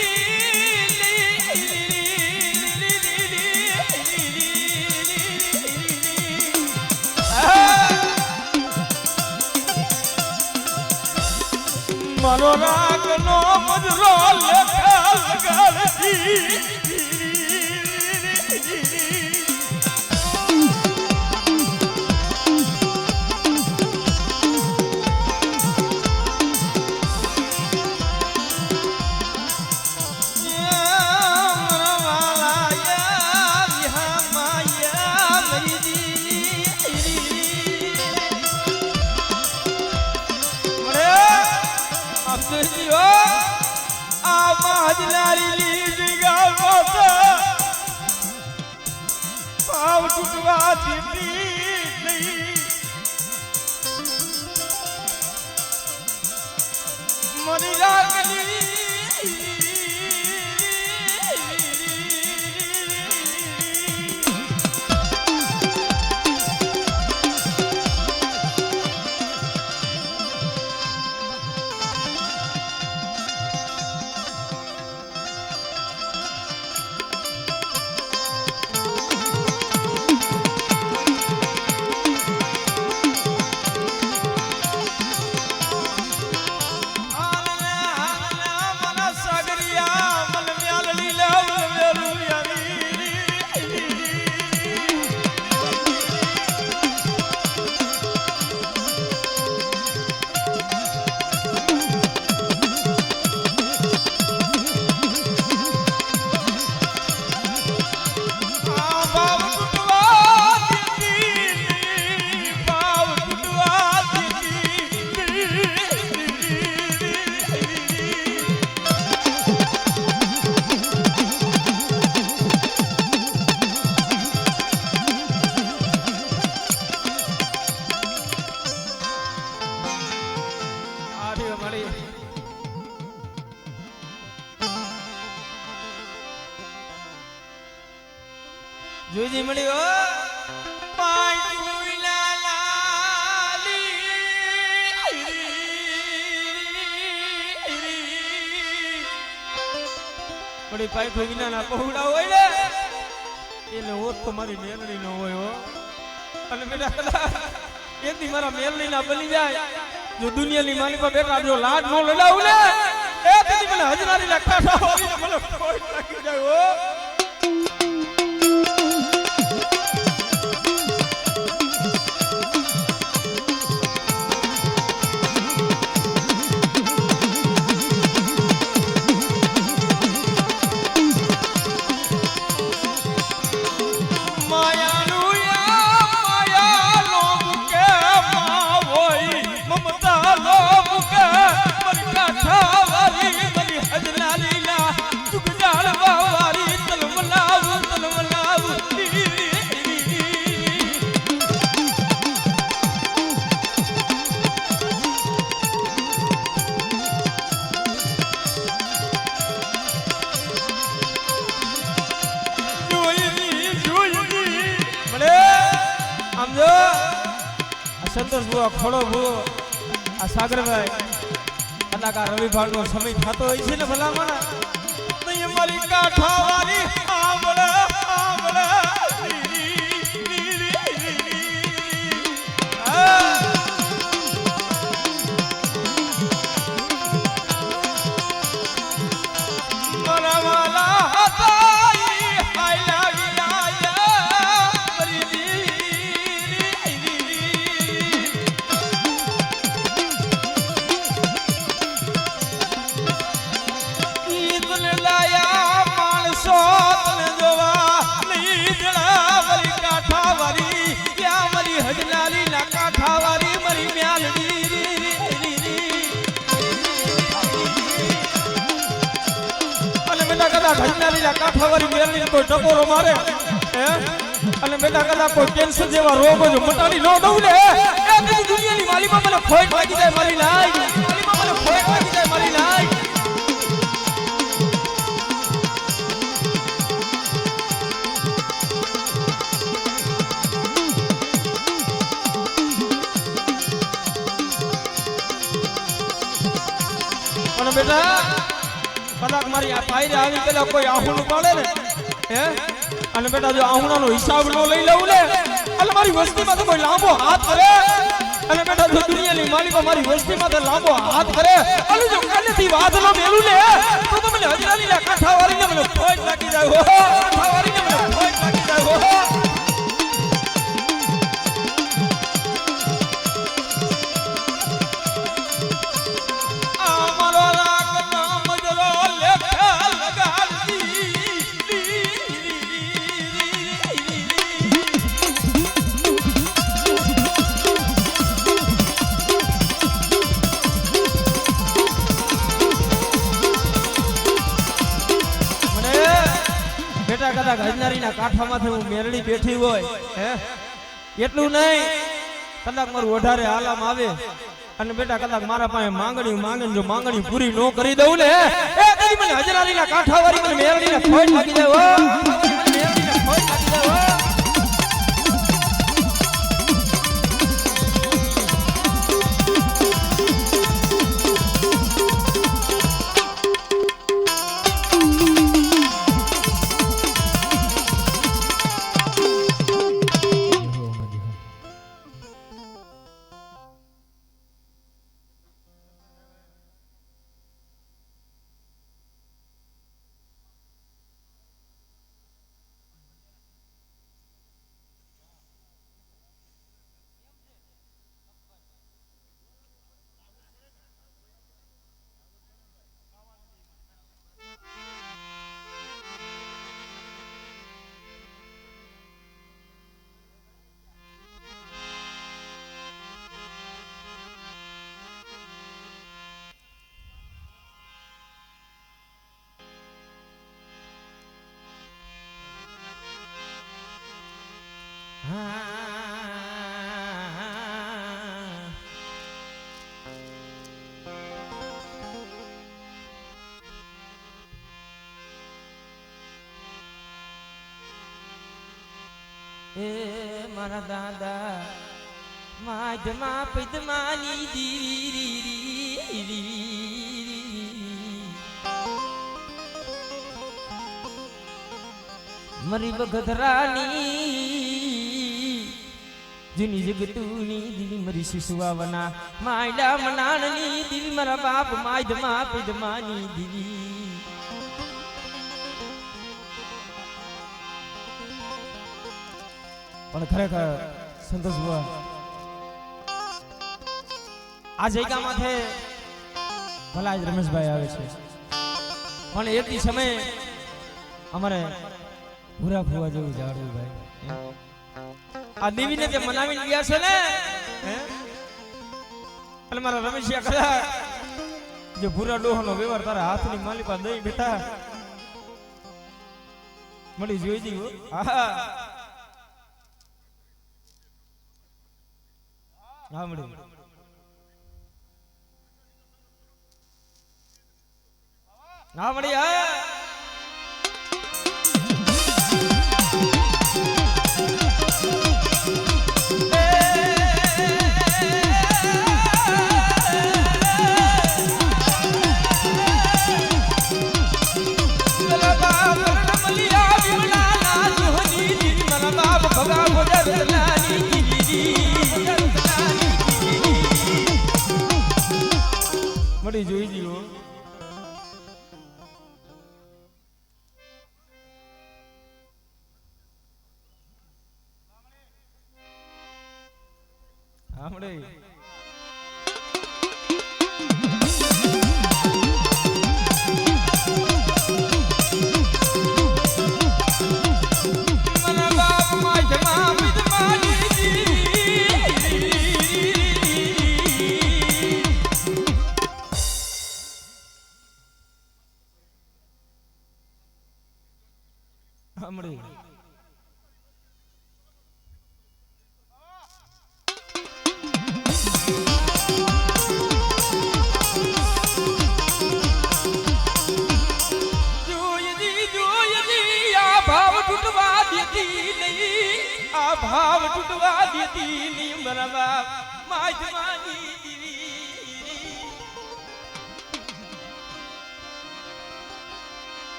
મારો રાગ નો મજરો લેખા લગાડતી ભાવ તૂટવા દીધી મરી લાગલી શિવજી મળ્યો પાંચુના લાલી મળી પાઇપ વિનાના પહોળા હોય ને એટલે હોત તો મારી મેલડી નો હોય હો અને બેટા કદાચ એક દી મારા મેલડી ના બની જાય જો દુનિયાની માની પર બેટા જો લાડ નો લડાવું ને એ તેથી મને હજરારી ના કાંઠા હોવીને મને કોઈ લાગી જાય હો સંતોષ ભુવા ખોડો ભુવો આ સાગરભાઈ કલાકાર રવિ ભાડનો સમય થતો હોય છે ને ભલામણ નહીં મારી કાઠાવાળી આંબળે આંબળે મારા વાલા હતા કાઠાવાળી મેલની કોઈ ટકોરો મારે અને બેટા કદાચ કોઈ કેન્સર જેવા રોગો જો મટાડી ન દઉં ને એ દુનિયાની માલીમાં મને ખોટ લાગી જાય મારી લાઈ માલીમાં મને ખોટ લાગી જાય મારી લાઈ અને બેટા કદાચ મારી આ પાયરે આવી પેલા કોઈ આહુનું પાડે ને હે અને બેટા જો આહુણાનો હિસાબ ન લઈ લઉં ને એટલે મારી વસ્તીમાં તો કોઈ લાંબો હાથ કરે અને બેટા જો દુનિયાની માલિકો મારી વસ્તીમાં તો લાંબો હાથ કરે અને જો કાલેથી વાદલો મેલું ને તો મને હજરારીના કાંઠાવાળીને મને ખોટ લાગી જાય હો કાંઠાવાળીને મને ખોટ લાગી જાય હો કદાચ હજનારીના કાંઠામાંથી હું મેરડી બેઠી હોય હે એટલું નહીં કદાચ મારું વધારે હાલામ આવે અને બેટા કદાચ મારા પાસે માંગણી માંગે જો માંગણી પૂરી ન કરી દઉં ને એ તેરી મને હજનારીના કાંઠાવાળી મને મેરડીને ખોટ લાગી જાય હો મેરડીને ખોટ લાગી જાય હો એ મારા દાદા માધમાં પદ્માની દીરી મરી બગધરાની જૂની જગતુની દીવી મરી શિશુવાવના માયડા મનાણની દીવી મારા બાપ માધમાં પદ્માની દીવી પણ ખરેખર સંતોષ બુઆ આ જગ્યામાંથી ભલા જ રમેશભાઈ આવે છે પણ એક સમય અમારે ભૂરા ફુવા જેવું જાડવું ભાઈ આ દેવીને જે મનાવીને ગયા છે ને અને મારા રમેશિયા કદા જે ભૂરા ડોહનો વ્યવહાર તારા હાથની માલિપા દઈ બેટા મળી જોઈ દીધું હા હા મળી હા મળી હા મળી જોઈ દીધો સાંભળે સાંભળે આ ભાવ તૂટવા દેતી નહીં મારા બાપ માધમાની દીવી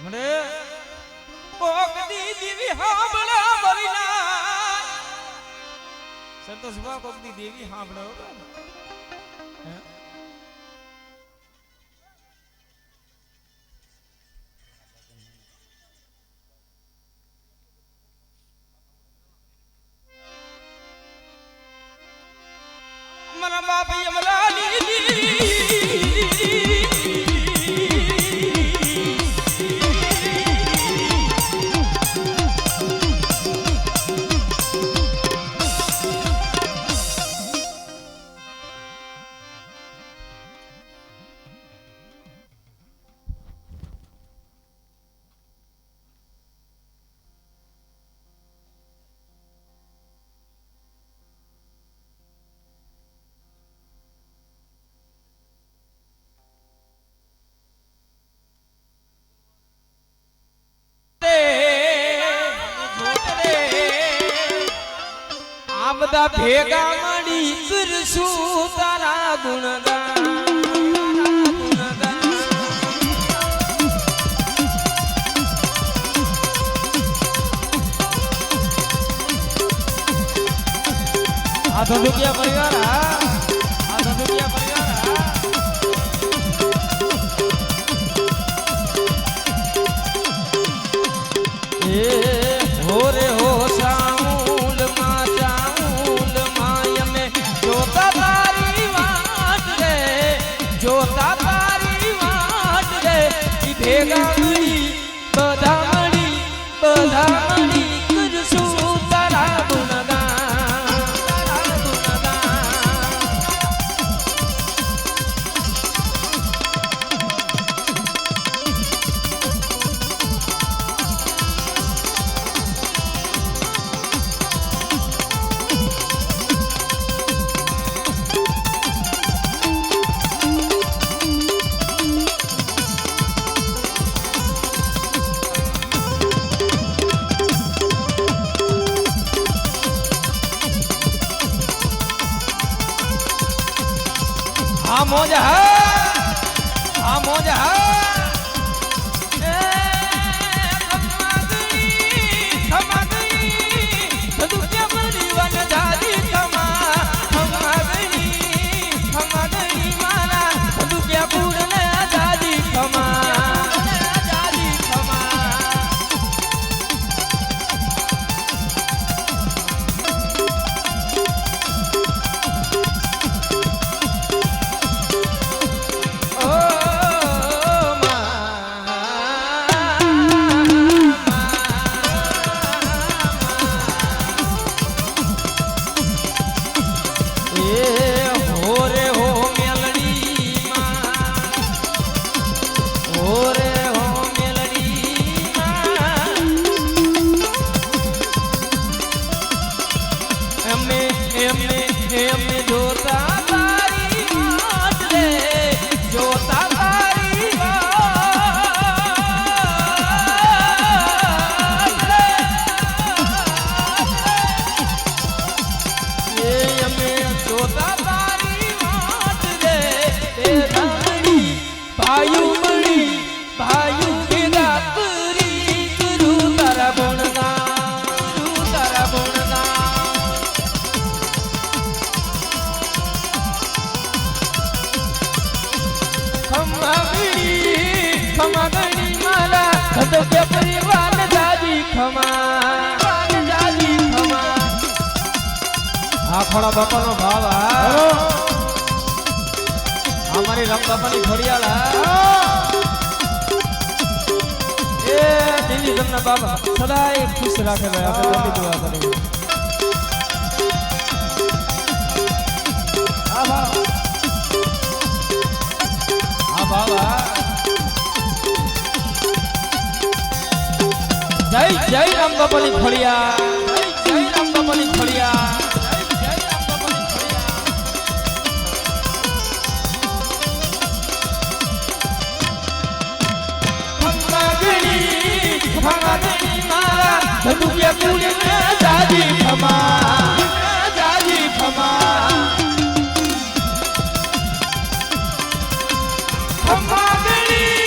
મને કોકદી દેવી હાંભળા મરીના સંતોષ બા કોકદી દેવી હાંભળો મારા બાપ યમલાની બધા ભેગા મળી કરશું તારા ગુણગાન આ તો દુખિયા પરિવાર આ તો દુખિયા પરિવાર એ હો રે હો સાઉલ માય મે જોતા તારી વાટ રે જોતા તારી વાટ રે ઈ ભેગા મળી બધા મળી કરશું તારા ગુણગાન આ મોજ હા આ મોજ હા ખોડા બાપાનો ભાવ અમારી રામ બાપાની ખોડિયાલા એ દિલ્હી તમને બાબા સદાય ખુશ રાખે ભાઈ આપણે બધી દુઆ કરીએ હા બાબા જય જય રામ બાપાની ખોડિયા જય રામ બાપાની ખોડિયા ધનુષ્ય કુળ ને જાજી ખમા જાજી ખમા ખમાગણી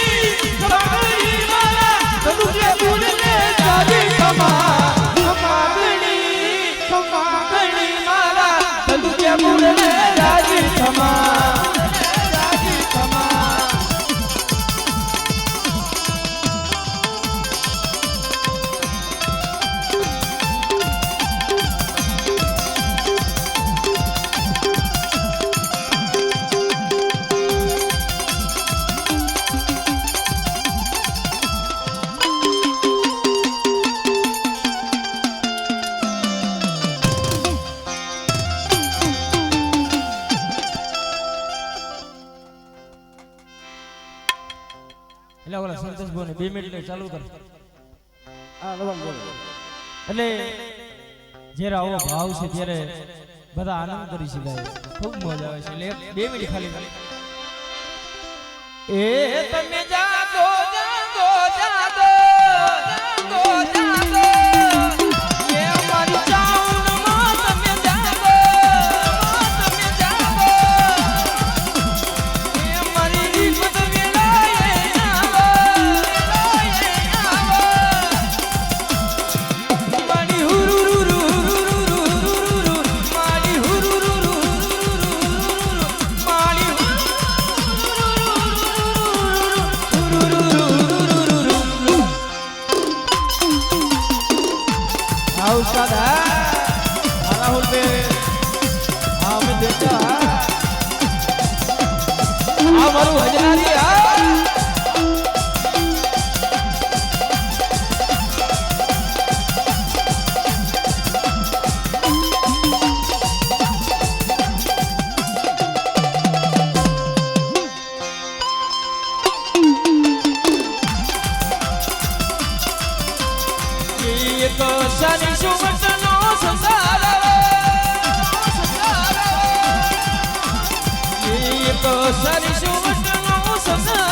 મારા ધનુષ્ય કુળ ને જાજી ખમા ખમાગણી મારા ધનુષ્ય કુળ ને જાજી ખમા જાજી ખમા એટલે ઓલા સંતોષ બોને 2 મિનિટ ચાલુ કર એટલે જ્યારે આવો ભાવ છે ત્યારે બધા આનંદ કરી શકાય ખૂબ મજા આવે છે એટલે 2 મિનિટ ખાલી એ તમે જાગો જાગો જાગો જાગો જાગો એ મારી ચાઉન માં તમે જાગો તમે જાગો એ મારી રીત उस्ताद है राहुल पे हाँ मैं देखता है मारू हजरारी है तो शनि सुमत नो संसार ये तो शनि सुमत नो संसार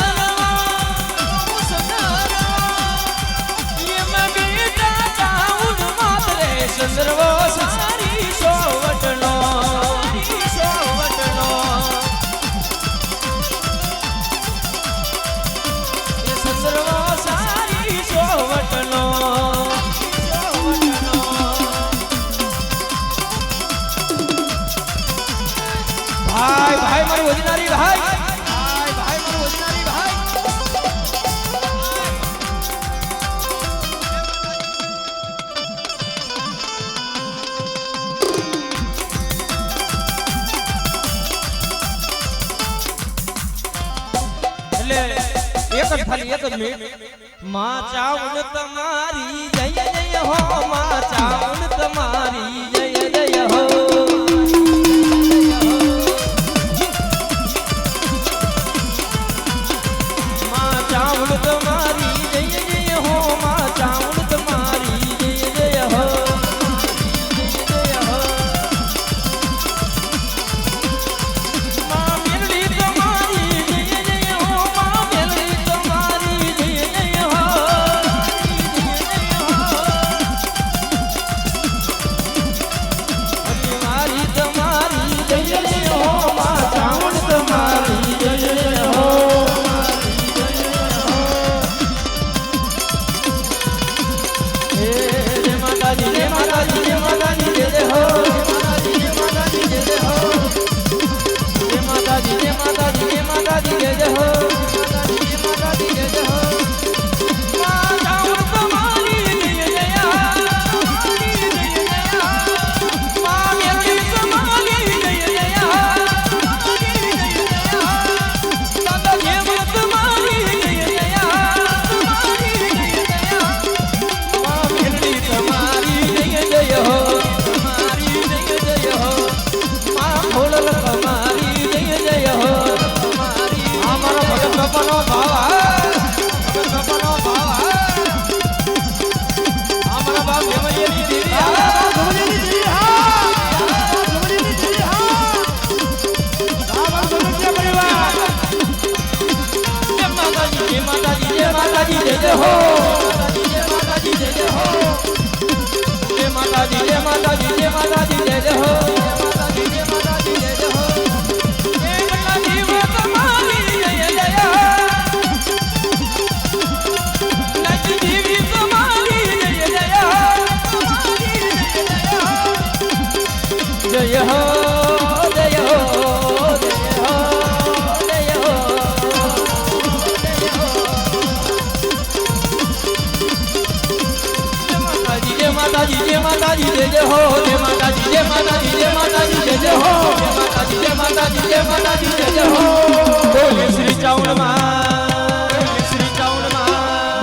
જ ખાલી એક જ મિનિટ માં ચાઉન તમારી જય જય હો માં ચાઉન તમારી જય જય હો માં ચાઉન તમારી જય જય હો માં ચાઉન તમારી જય જય હો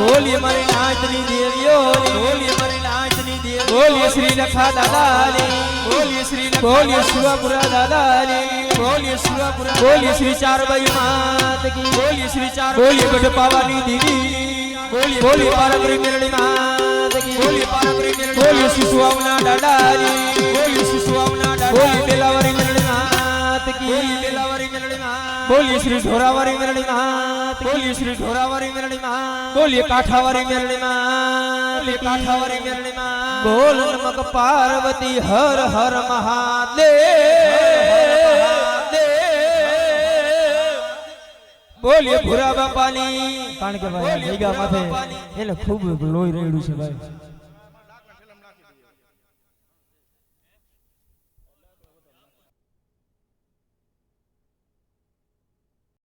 बोलिए मारी नाचनी देवियो बोलिए मारी नाचनी देवियो बोलिए श्री रखा दादा बोलिए शिवापुरा दादा बोलिए श्री चारबाई मात की बोलिए गढ़पावानी दीदी बोलिए पारंपरी मेरड़ी मात की बोलिए शिशुआवना दादा बोलिए बेलावरी मेरड़ी मात की बोलिए श्री ढोरावारी मेरड़ी मात बोलिए काठावारी मेरड़ी मात बोल नमक पार्वती हर हर महादेव बोलिए भूरा बापानी कारण के भाई जगह माथे એટલે ખૂબ લોહી રેડ્યું છે ભાઈ